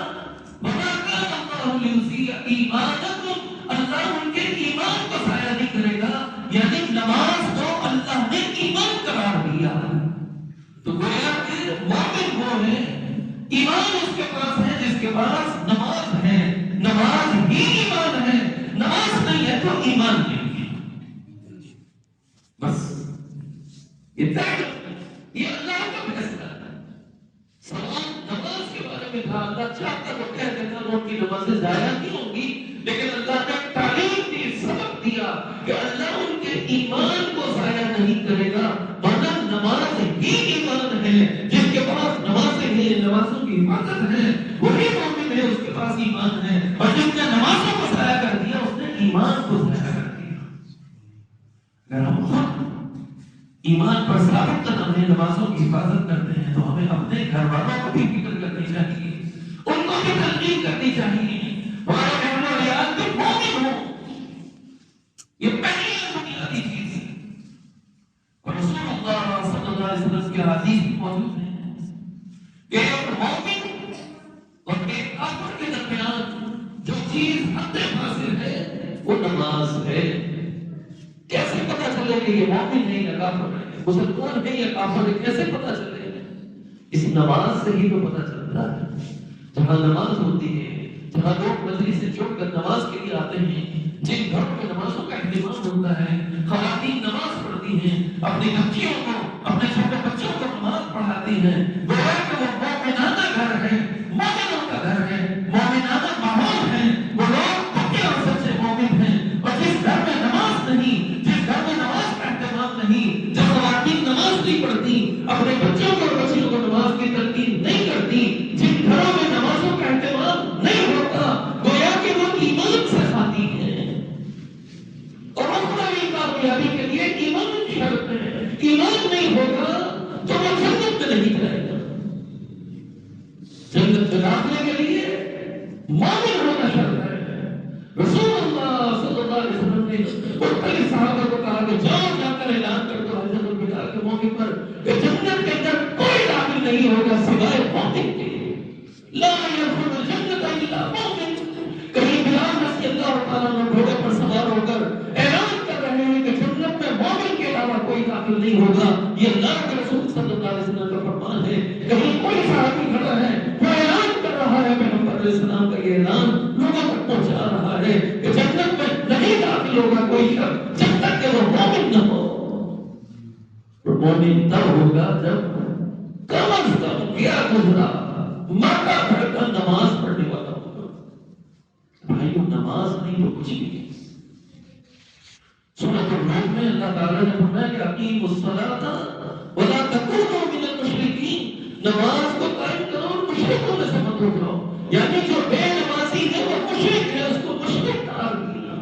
وَمَا كَانَ اللَّهُ لِيُضِيعَ إِيمَانَكُمْ، اللہ ان کے ایمان کو ضائع نہیں کرے گا، یعنی نماز کو اللہ نے ایمان قرار دیا۔ تو گویا کہ مومن وہ ہے، ایمان اس کے پاس ہے جس کے پاس نماز ہے، نماز ہی ایمان ہے، نماز نہیں ہے تو ایمان نہیں ہے۔ بس یہ اللہ کا فیصلہ ہے۔ سوال نماز کے بارے میں تھا، اللہ چاہتا تو کہہ دیتا ان کی نمازیں ضائع نہیں ہوں گی، لیکن اللہ نے تعلیم دی، سبق دیا کہ اللہ ان کے ایمان کو ضائع نہیں کرے گا۔ مانا نماز ہی ایمان ہے، جس کے پاس نمازیں ہیں، نمازوں کی حفاظت ہے، وہی مومن ہے، اس کے پاس ایمان ہے، اور جس نے نمازوں کو ضائع کر دیا اس نے ایمان کو ضائع کر دیا۔ اگر ہم خود ایمان پر ثابت قدم ہیں، نمازوں کی حفاظت کرتے ہیں، تو ہمیں اپنے گھر والوں کو بھی فکر کرنی چاہیے، ان کو بھی تلقین کرنی چاہیے، ہمارے اہل و عیال بھی مومن ہوں۔ یہ پہلی بنیادی چیز ہے۔ اور رسول اللہ صلی اللہ علیہ وسلم کے حدیث بھی موجود ہیں کہ ایک مومن اور ایک کافر کے درمیان جو چیز حد فاصل ہے وہ نماز ہے۔ کیسے پتا چلے کہ یہ مومن ہے یا کافر ہے، مسلمان ہے یا کافر ہے، کیسے پتا چلے؟ اس نماز سے ہی تو پتا چلتا ہے۔ جہاں نماز ہوتی ہے، جہاں لوگ مجلس سے چھوڑ کر نماز کے لیے آتے ہیں، جن گھروں میں نمازوں کا اہتمام ہوتا ہے، خواتین نماز پڑھتی ہیں، اپنی بچیوں کو، اپنے چھوٹے بچوں کو نماز پڑھاتی ہیں، گویا کہ وہ مومنانہ گھر ہے، مومنوں کا گھر ہے، مومنانہ ماحول ہے، وہ لوگ پکے اور سچے مومن ہیں۔ اور جس گھر میں نماز نہیں، جس گھر میں نماز کا اہتمام نہیں، جب خواتین نماز نہیں پڑھتی، اپنے بچوں کو اور بچیوں کو نماز کی تلقین نہیں کرتی، جن گھروں میں نمازوں کا اہتمام نہیں ہوتا، گویا کہ وہ ایمان سے خالی ہیں۔ اور اخروی کامیابی کے لیے ایمان شرط ہے، ایمان نہیں ہوگا تو وہ جنت میں نہیں جائے گا۔ جنت میں داخلے کے لیے مومن ہونا شرط ہے۔ رسول اللہ صلی اللہ علیہ وسلم نے مختلف صحابہ کو کہا کہ جاؤ جا کر اعلان کر دو حضرت الوداع کے موقع پر کہ جنت کے اندر کوئی داخل نہیں ہوگا سوائے مومن کے۔ لا يدخل الجنة الا مومن۔ کہیں بلال رضی اللہ تعالیٰ عنہ گھوڑے پر سوار ہو کر اعلان کر رہے ہیں کہ جنت میں مومن کے علاوہ کوئی داخل نہیں ہوگا، یہ اللہ کے رسول صلی اللہ علیہ وسلم کا فرمان ہے۔ کہیں کوئی صحابی کھڑا ہے، وہ اعلان کر رہا ہے، پیغمبر علیہ السلام کا یہ اعلان لوگوں تک پہنچا رہا ہے کہ جنت میں نہیں داخل ہوگا کوئی شخص جب تک کہ وہ مومن نہ ہو۔ اور مومن تب ہوگا جب کم از کم کیا گزرا ماتا بھر کر نماز پڑھنے والا ہوگا۔ بھائیو نماز نہیں تو کچھ نہیں ہے۔ سورۃ الروم میں اللہ تعالیٰ نے فرمایا کہ اقیموا الصلاۃ ولا تکونوا من المشرکین، نماز کو قائم کرو اور مشرکوں میں سے مت ہو جاؤ، یعنی جو بے نمازی ہے وہ مشرک ہے، اس کو مشرک قرار دیا۔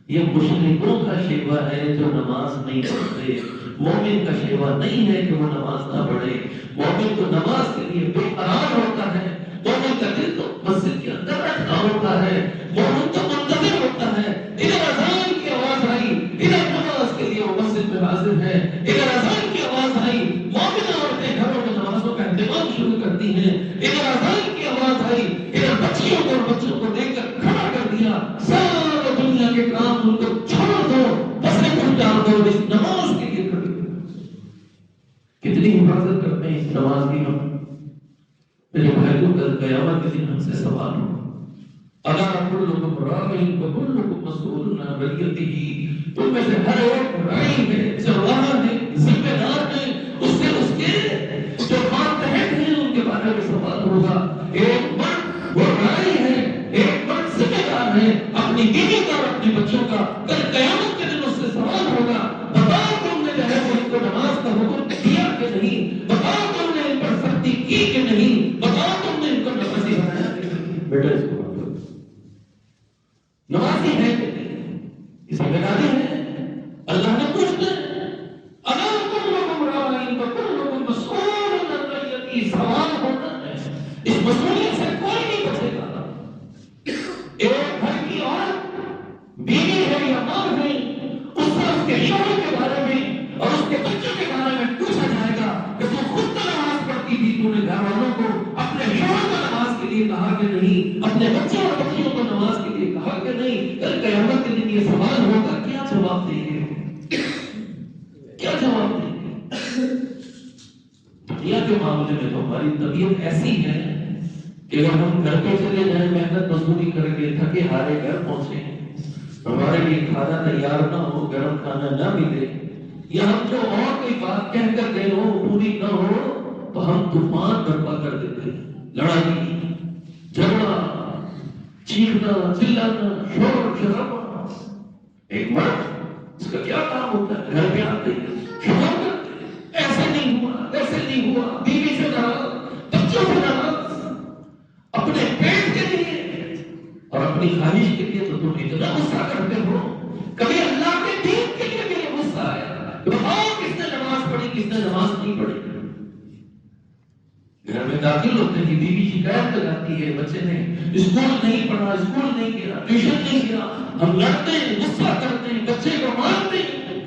یہ مشرکوں کا شیوا ہے جو نماز نہیں پڑھتے. مومن کا شیوا نہیں ہے کہ وہ نماز نہ پڑھے. مومن تو نماز کے لیے بے قرار ہوتا ہے. مومن کا دل تو مسجد کے اندر بیٹھا ہوتا ہے. مومن تو منتظر ہوتا ہے. ادھر اذان کی آواز آئی, ادھر نماز کے لیے وہ مسجد میں حاضر ہے. ادھر اذان کی آواز آئی, مومن عورتیں گھروں میں نمازوں کا اہتمام شروع کرتی ہیں. ادھر اذان کی آواز آئی, ادھر بچیوں کو اور بچوں کو لے کر کھڑا کر دیا. سارے دنیا کے کام ان کو چھوڑ دو, بس پہنچا دو اس نماز کے لیے کھڑے. کتنی حفاظت کرتے ہیں اس نماز کی ہم. میرے بھائیوں کل قیامت کے دن ہم سے سوال ہو. الا کلکم راع وکلکم مسئول عن رعیتہ. تم میں سے ہر ایک راعی ہے, چرواہا ہے, ذمہ دار ہے. اس سے اس کے جو ماتحت ہیں ان کے بارے میں سوال ہوگا. ایک مرد وہ راعی ہے, ایک مرد ذمہ دار ہے اپنی بیوی کا اور اپنے بچوں کا. کل قیامت کے دن اس سے سوال ہوگا, بتاؤ تم نے جو ہے وہ ان کو نماز کا حکم دیا کہ نہیں, بتاؤ تم نے ان پر سختی کی کہ نہیں, بتاؤ تم نے ان کو نمازی بنایا کہ نہیں. بیٹا اس کو نمازی ہے کہ نہیں, یہ ذمہ داری ہے. اللہ نے پوچھنا ہے الا کلکم راع وکلکم مسئول عن رعیتہ. سوال ہونا ہے, اس مسئولیت سے کوئی نہیں بچے گا. ایک گھر کی عورت بیوی ہے یا ماں ہے, اس سے اس کے شوہر کے بارے میں اور اس کے بچوں کے بارے میں پوچھا جائے گا کہ تو خود تو نماز پڑھتی تھی, تو نے گھر والوں کو اپنے شوہر کو نماز کے لیے کہا کہ نہیں, اپنے بچوں اور بچیوں کو نماز کے لیے کہا کہ نہیں. کل قیامت کے دن یہ سوال ہوگا, کیا جواب دیں گے, کیا جواب دیں گے. دنیا کے معاملے میں تو ہماری طبیعت ایسی ہے کہ اگر ہم گھر پہ چلے جائیں, محنت مزدوری کر کے تھکے ہارے گھر پہنچے, ہمارے لیے کھانا تیار نہ ہو, گرم کھانا نہ ملے, یا ہم جو اور کوئی بات کہہ کر گئے ہو پوری نہ ہو, تو ہم طوفان برپا کر دیتے ہیں. لڑائی, جھگڑا, چیخنا, چلانا, شور شرابہ. ایک مرد اس کا کیا کام ہوتا ہے, گھر پہ آتے شور کرتے, ایسے نہیں ہوا, ایسے نہیں ہوا, بیوی سے ناراض, بچوں سے ناراض, اپنے پیٹ کے لیے اور اپنی خواہش کے لیے تو تم اتنا غصہ کرتے ہو. کبھی اللہ کے دین کے لیے بھی غصہ آیا کہ بتاؤ کس نے نماز پڑھی, کس نے نماز نہیں پڑھی. گھر میں داخل ہوتے ہیں, بیوی شکایت لگاتی ہے بچے نے اسکول نہیں پڑھا, اسکول نہیں گیا, ٹیوشن نہیں گیا. ہم لڑتے ہیں, غصہ کرتے ہیں, بچے کو مارتے ہیں.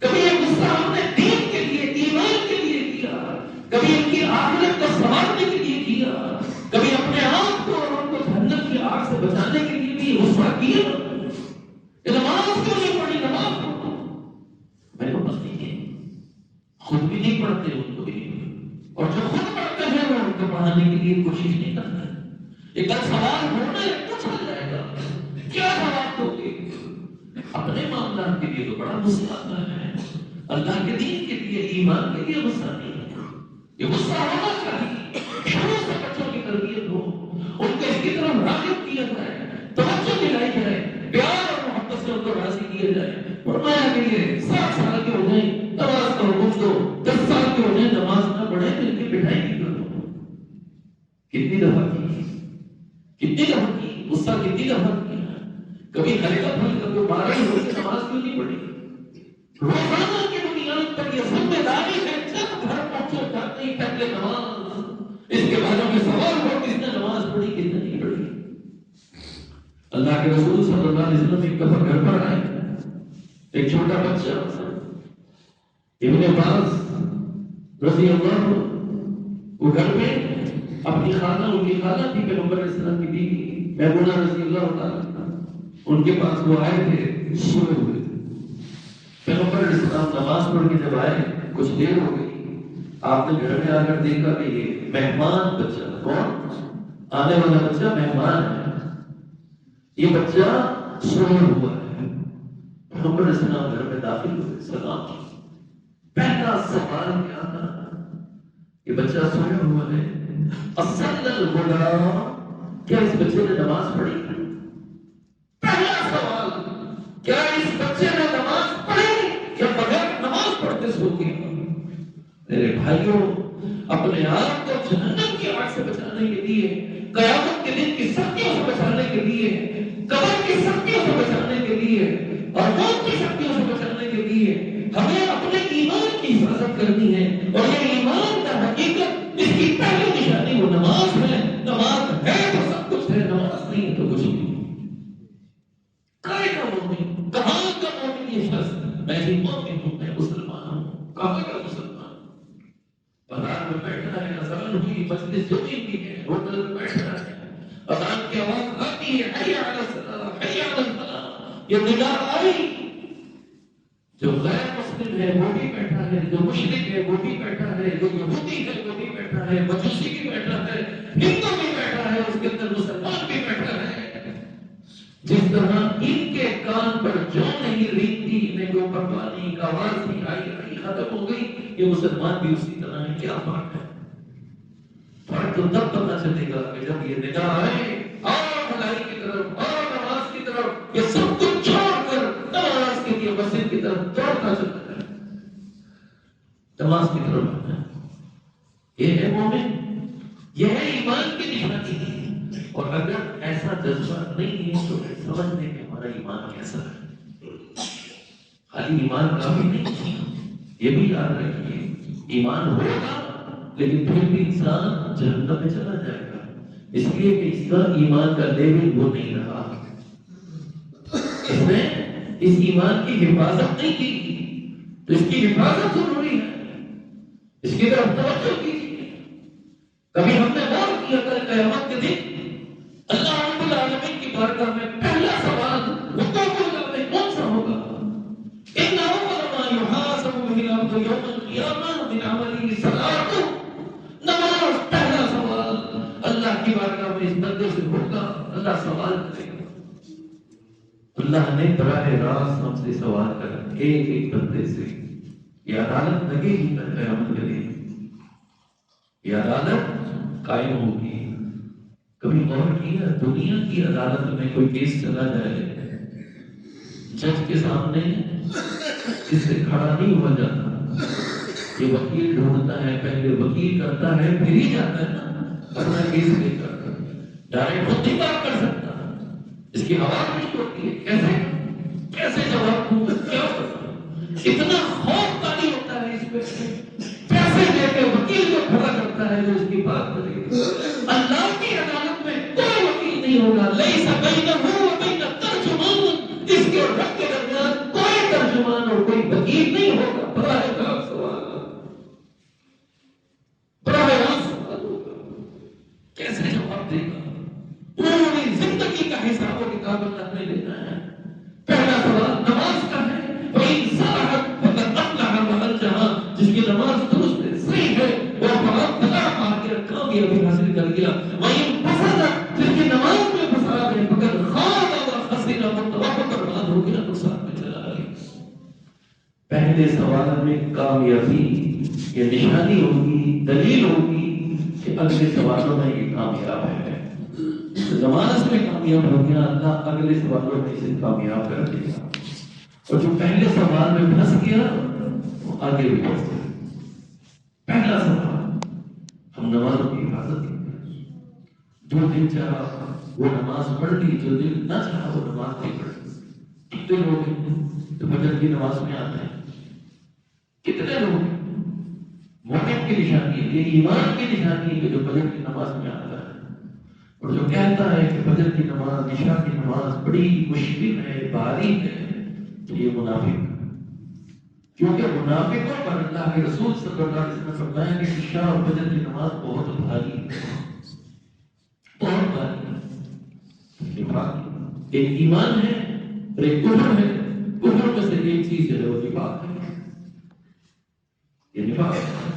کبھی یہ غصہ ہم نے دین کے لیے, ایمان کے لیے کیا, کبھی ان کی آخرت کو سنوارنے کے لیے کیا, کبھی اپنے آپ کو اور ان کو جہنم کی آگ سے بچانے کے لیے بھی غصہ کیا. نماز کیوں نہیں پڑھی, نماز پڑھو. میں کو پتہ نہیں ہے, خود بھی نہیں پڑھتے ان کو بھی, اور جو خود پڑھتے ہیں وہ ان کو پڑھانے کے لیے کوشش نہیں کرتے. ایک سوال ہونا ہے, پوچھا جائے گا, کیا جواب دو گے. اپنے معاملات کے لیے تو بڑا غصہ آتا ہے, اللہ کے دین کے لیے, ایمان کے لیے غصہ نہیں ہے. یہ غصہ ہونا چاہیے. شروع سے بچوں کی تربیت ہو, ان کو اس کی طرف راغب کیا جائے, توجہ دلائی جائے, پیار اور محبت سے ان کو راضی کیا جائے. فرمایا کہ یہ 7 سال کے ہو جائیں نماز کا حکم دو, 10 سال کے ہو جائیں نماز نہ پڑھیں تو ان کی پٹھائی نہیں کرو. کتنی دفعہ کی, کتنی دفعہ کی, غصہ کتنی دفعہ کیا. کبھی ہلکا پھلکا کوئی مارا ہی ہو کہ نماز کیوں نہیں پڑھی. روزانہ کی بنیاد پر یہ ذمہ داری ہے, جب گھر پہنچو جاتے ہی پہلے نماز, اس کے بارے میں سوال ہو کس نے نماز پڑھی, کس نے نہیں پڑھی. اللہ کے رسول صلی اللہ علیہ وسلم ایک دفعہ گھر پر آئے, ایک چھوٹا بچہ ابن عباس رضی اللہ عنہ, وہ گھر میں اپنی خالہ, ان کی خالہ تھی پیغمبر علیہ السلام کی بیوی میمونہ رضی اللہ عنہ, ان کے پاس وہ آئے تھے, سوئے ہوئے تھے. پیغمبر علیہ السلام نماز پڑھ کے جب آئے, کچھ دیر ہو گئی, آپ نے گھر میں آ کر دیکھا کہ یہ مہمان بچہ, کون آنے والا بچہ مہمان ہے, یہ بچہ سویا ہوا ہے. پیغمبر علیہ السلام گھر میں داخل ہوئے, سلام کیا. پہلا سوال کیا تھا, یہ بچہ سویا ہوا ہے, اصل الغلام, کیا اس بچے نے نماز پڑھی. پہلا سوال, کیا اس بچے نے نماز پڑھی یا بغیر نماز پڑھتے سو گیا. میرے بھائیوں, اپنے آپ کو جہنم کی آگ سے بچانے کے لیے, قیامت کے دن کی سختیوں سے بچانے کے لیے قبر کی سختیوں سے بچانے کے لیے اور موت کی سختیوں سے بچانے کے لیے ہمیں اپنے ایمان کی حفاظت کرنی ہے. اور یہ ایمان کا حقیقت اس کی پہلی نشانی وہ نماز ہے. نماز ہے تو سب کچھ ہے، نماز نہیں ہے تو کچھ نہیں. کہاں کا مومن، کہاں کا مومن یہ شخص؟ میں بھی مومن ہوں، میں مسلمان ہوں. کہاں کا مسلمان؟ بازار میں بیٹھا ہے، اذان ہوئی، مسجد جمی بھی ہے، ہوٹل میں بیٹھا ہے، اذان کی آواز آتی ہے، حی علی الصلاۃ، حی علی الفلاح، یہ ندا آئی. جو غیر مسلم ہے وہ بھی بیٹھا ہے، جو مشرک ہے وہ بھی بیٹھا ہے، جو یہودی ہے وہ بھی بیٹھا ہے، مجوسی بھی بیٹھا ہے، ہندو بھی بیٹھا ہے، اس کے اندر مسلمان بھی بیٹھا ہے. جس طرح ان کے کان پر جو نہیں ریتی، انہیں کوئی پرواہ نہیں، آواز نہیں آئی ختم ہو گئی. یہ مسلمان بھی اسی طرح ہے. کیا فرق ہے؟ فرق تو تب پتہ چلے گا کہ جب یہ ندا آئے اور بھلائی کی طرف اور نماز کی طرف، یہ سب کچھ چھوڑ کر نماز کے لیے مسجد کی طرف دوڑتا چلتا ہے، نماز کی طرف آتا ہے. یہ ہے مومن، یہ ہے ایمان کی نشانی. اور اگر ایسا جذبہ نہیں ہے تو سمجھ لیں کہ ہمارا ایمان کیسا ہے. خالی ایمان کافی نہیں، یہ بھی یاد رکھیے ایمان ہوگا لیکن پھر بھی انسان جہنم میں چلا جائے گا، اس لیے کہ اس کا ایمان کا لیول وہ نہیں رہا. اس نے اس ایمان کی حفاظت نہیں کی، تو اس کی حفاظت ضروری ہے. اس کی طرف توجہ کیجیے. کبھی ہم نے غور کیا کل قیامت کے دن اللہ رب العالمین کی بارگاہ میں پہلا سوال حقوق اللہ میں کون سا ہوگا؟ ان اول ما يحاسب به العبد يوم القيامه من عمله الصلاه. نماز پہلا سوال اللہ کی بارگاہ میں اس بندے سے ہوگا. اللہ سوال کرے گا. اللہ نے براہ راست ہم سے سوال کرا ایک ایک بندے سے. یہ عدالت لگے گی قیامت کے دن، یہ عدالت قائم ہوگی. کبھی غور کیا دنیا کی عدالت میں کوئی کیس چلا جائے، جج کے سامنے اس سے کھڑا نہیں ہوا جاتا. یہ وکیل ڈھونڈتا ہے، پہلے وکیل کرتا ہے پھر ہی جاتا ہے نا اپنا کیس لے کر. ڈائریکٹ خود نہیں بات کر سکتا، اس کی آواز نہیں ہوتی ہے. کیسے کیسے جواب دوں، کیا اتنا خوف تاری ہوتا ہے اس پہ. پیسے دے کے وکیل کو کھڑا کرتا ہے جو اس کی بات کرے گا. اللہ کی عدالت میں کوئی وکیل نہیں ہوگا. لیس بینہ و بین ترجمان، اس کے رب کے درمیان کوئی ترجمان اور کوئی وکیل نہیں ہوگا. براہ راست سوال، براہ راست سوال ہوگا. کیسے جواب دے گا؟ پوری زندگی کا حساب و کتاب اللہ نے لینا ہے. پہلا سوال نماز کا ہے. وَإِن صَلَحَتْ فَقَدْ أَفْلَحَ وَأَنجَحَ. جس کی نماز درست ہے، صحیح ہے، وہ بہت بڑا کامیابی حاصل کر گیا. وَإِن فَسَدَتْ، جس کی نماز میں فساد ہے، فَقَدْ خَابَ وَخَسِرَ، وہ برباد ہو گیا، نقصان میں چلا گیا. پہلے سوال میں کامیابی یہ نشانی ہوگی، دلیل ہوگی کہ اگلے سوالوں میں یہ کامیاب ہے. نماز میں کامیاب ہو گیا، اللہ اگلے سوالوں میں اسے کامیاب کر دے گا. اور جو پہلے سوال میں پھنس گیا وہ آگے بھی پھنس گیا. پہلا سوال ہم نمازوں کی حفاظت کی. جو دل چاہا وہ نماز پڑھ لی، جو دل نہ چاہا وہ نماز نہیں پڑھی. کتنے لوگ ہیں جو فجر کی نماز میں آتے ہیں؟ کتنے لوگ ہیں؟ مومن کی نشانی ہے، یہ ایمان کی نشانی ہے کہ جو فجر کی نماز میں آتا ہے. اور جو کہتا ہے کہ فجر کی نماز، عشاء کی نماز بڑی مشکل ہے، بھاری ہے، تو یہ منافق. کیونکہ منافقوں پر اللہ کے رسول صلی اللہ علیہ وسلم نے فرمایا کہ عشاء اور فجر کی نماز بہت بھاری ہے، بہت بھاری ہے. نفاق ایک ایمان ہے اور ایک کفر ہے. کفر میں سے ایک چیز ہے وہ نفاق ہے. یہ نفاق ہے.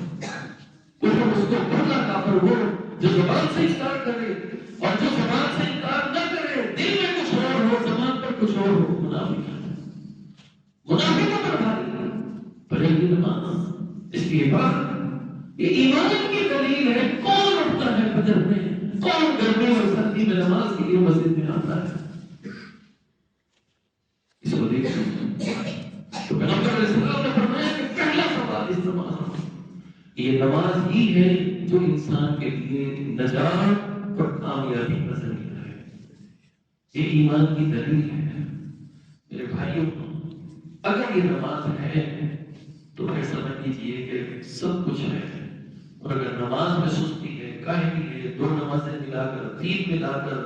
کفر اس کو کھلا کافر وہ جو زبان سے انکار کرے، اور جو زبان سے انکار نہ کرے، دل میں کچھ اور ہو، زبان پر کچھ اور ہو، منافق ہے. منافقوں پر بھاری ہے. پر ایک نماز اس کی حفاظت یہ ایمان کی دلیل ہے. کون اٹھتا ہے فجر میں، کون گرمی اور سردی میں نماز کے لیے مسجد میں آتا ہے؟ اس کو دیکھیں تو پیغمبر علیہ السلام نے فرمایا کہ پہلا سوال اس نماز، یہ نماز ہی ہے جو انسان کے لیے نجات اور کامیابی کا ذریعہ ہے. یہ ایمان کی دلیل ہے میرے بھائیوں۔ اگر یہ نماز ہے تو پھر سمجھ لیجیے کہ سب کچھ ہے، اور اگر نماز میں سستی ہے، کاہلی ہے، دو نمازیں ملا کر، تین ملا کر،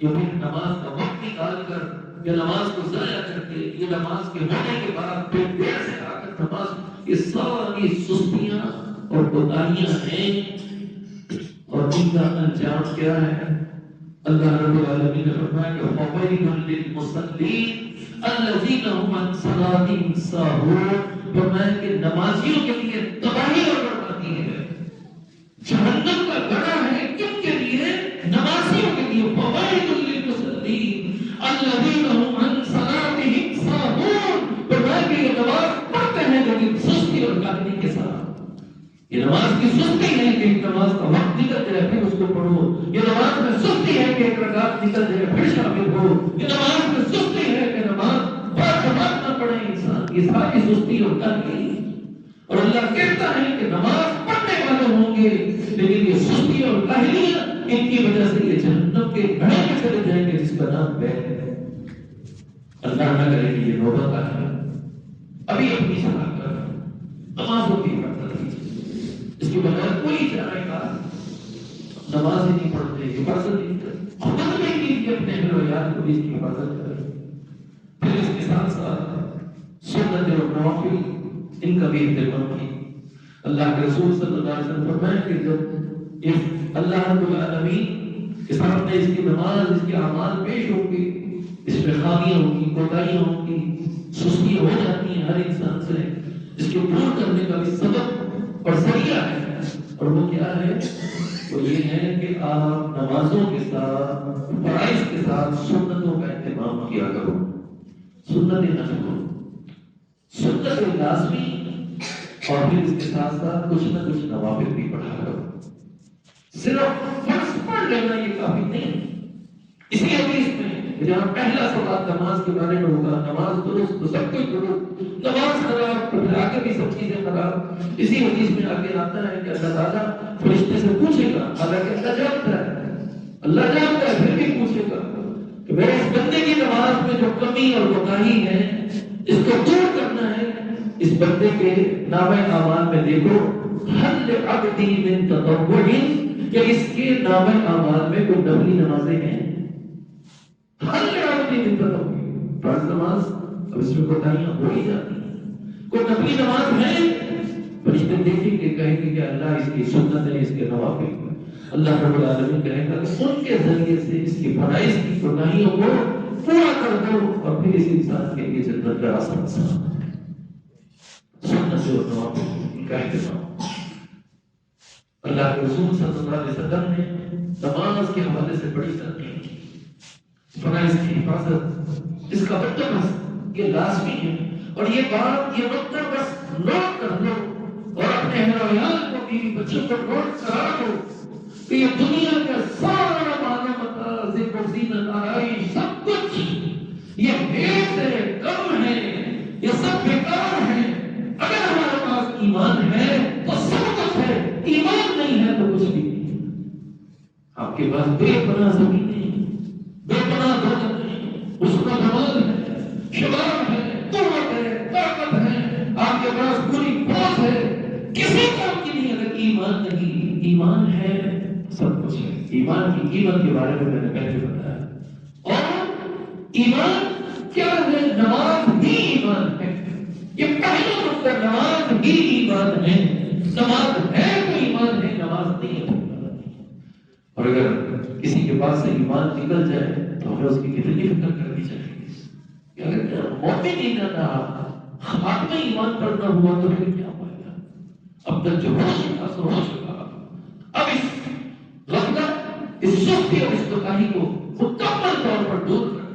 یا پھر نماز کا وقت نکال کر، یا نماز کو ضائع کر کے، یا نماز کے ہونے کے بعد پھر دیر سے آ کر نماز، یہ ساری سستیاں اور کوتاہیاں ہیں، اور ان کا انجام کیا ہے؟ اللہ رب العالمین نے فرمایا کہ فَوَيْلٌ لِّلْمُصَلِّينَ الَّذِينَ هُمْ عَنْ صَلَاتِهِمْ سَاهُونَ، فرمایا کہ نمازیوں کے لیے تباہی اور بربادی ہے، جہنم کا گڑھا ہے۔ کن کے لیے؟ نمازیوں کے لیے۔ فَوَيْلٌ لِّلْمُصَلِّينَ الَّذِينَ هُمْ عَنْ صَلَاتِهِمْ سَاهُونَ، فرمایا کہ یہ نماز پڑھتے ہیں لیکن سستی اور کاہلی کے ساتھ۔ یہ نماز کی سستی ہے کہ ایک نماز کا وقت نکل جائے پھر اس کو پڑھو، یہ نماز میں سستی ہے کہ ایک رکعت نکل جائے پھر شامل ہو، یہ نماز میں سستی ہے کہ نماز باجماعت نہ پڑھے انسان، یہ ساری سستی اور کاہلی۔ اور اللہ کہتا ہے کہ نماز پڑھنے والے ہوں گے لیکن یہ سستی اور کاہلیاں، ان کی وجہ سے یہ جہنم کے گڑھے میں چلے جائیں گے جس کا نام بیت ہے۔ اللہ نہ کرے کہ یہ نوبت آئے۔ ابھی اپنی صلاح کر نمازوں کی حفاظت کیجیے، اس کے بغیر کوئی چارہ کار نماز ہی نہیں پڑھتے، حفاظت نہیں کرتے، خود نہیں کیجیے اپنے اہل و عیال کو بھی اس کی حفاظت کریں۔ پھر اس کے ساتھ ساتھ سنت اور نوافل، ان کا بھی اہتمام کی۔ اللہ کے رسول صلی اللہ علیہ وسلم فرمائے کہ جب اس اللہ رب العالمین کے سامنے اس کی نماز، اس کے اعمال پیش ہوں گے، اس میں خامیاں ہوں گی، کوتاہیاں ہوں گی، سستی ہو جاتی ہیں ہر انسان سے، اس کے دور کرنے کا بھی سبب اور ذریعہ ہے، اور وہ کیا ہے؟ وہ یہ ہے کہ آپ نمازوں کے ساتھ، فرائض کے ساتھ سنتوں کا اہتمام کیا کرو، سنتیں نہ چھوڑو، سنت لازمی، اور پھر اس کے ساتھ ساتھ کچھ نہ کچھ نوافل بھی پڑھا کرو۔ صرف فرض پڑھ لینا یہ کافی نہیں۔ اسی حدیث میں جہاں پہلا سوال نماز کے بارے میں ہوگا، نماز درست تو سب کچھ درست، نماز خراب تو پھر آگے بھی سب چیزیں خراب۔ اسی حدیث میں آگے آتا ہے کہ اللہ تعالیٰ فرشتے سے پوچھے گا، حالانکہ اللہ جانتا ہے، اللہ جانتا ہے پھر بھی پوچھے گا کہ میرے اس بندے کی نماز میں جو کمی اور کوتاہی ہے اس کو دور کرنا ہے۔ اس بندے کے نامہ اعمال میں دیکھو، حل عبدی من تطوع، کہ اس کے نامہ اعمال میں کوئی نفلی نمازیں ہیں؟ حل عبدی من تطوع، فرض نماز، اب اس میں کوتاہیاں ہو ہی جاتی ہیں، کوئی نفلی نماز ہے؟ فرشتے دیکھیں گے، کہیں گے کہ اللہ اس کی سنت ہے، اس کے نوافل، اللہ رب العالمین کہے گا کہ ان کے ذریعے سے اس کی فرائض کی کوتاہیوں کو پورا کر دو، اور پھر اس انسان کے لیے جنت کا راستہ آسان ہے۔ سنت اور نوافل کا اہتمام۔ اللہ کے رسول صلی اللہ علیہ وسلم نے نماز کے حوالے سے بڑی ترغیب کی، فرائض کی حفاظت، اس کا بندوبست یہ لازمی ہے، اور یہ بات، یہ نقطہ بس نوٹ کر لو، اور اپنے اہل و عیال کو، بیوی بچوں کو نوٹ کرا دو کہ یہ دنیا کا سارا مانا متا، ذکر و زینت، آرائش، سب کچھ یہ بھید ہے، کم ہے، یہ سب بیکار ہے۔ اگر ہمارے پاس ایمان ہے تو سب کچھ ہے، ایمان نہیں ہے تو کچھ بھی نہیں۔ آپ کے پاس بے پناہ زمینیں، بے پناہ دولت ہے، اس کا جمال ہے، شباب ہے، قوت ہے، طاقت ہے، آپ کے پاس پوری فوج ہے، کسی کام کی نہیں اگر ایمان نہیں۔ ایمان ہے سب کچھ ہے۔ ایمان کی قیمت کے بارے میں نے پہلے بتایا، اور ایمان کیا ہے؟ نماز ہی ایمان ہے۔ یہ پہلا نقطہ، نماز ہی ایمان ہے۔ نماز ہے تو ایمان ہے، نماز نہیں ہے تو ایمان نہیں۔ اور اگر کسی کے پاس سے ایمان نکل جائے تو ہمیں اس کی کتنی فکر کرنی چاہیے کہ اگر مومن ہی نہ رہا، خاتمہ ایمان پر نہ ہوا تو پھر کیا ہوئے گا؟ اب تک جو ہو چکا سو ہو چکا، اب اس غفلت، اس سستی اور اس کوتاہی کو مکمل طور پر دور کریں۔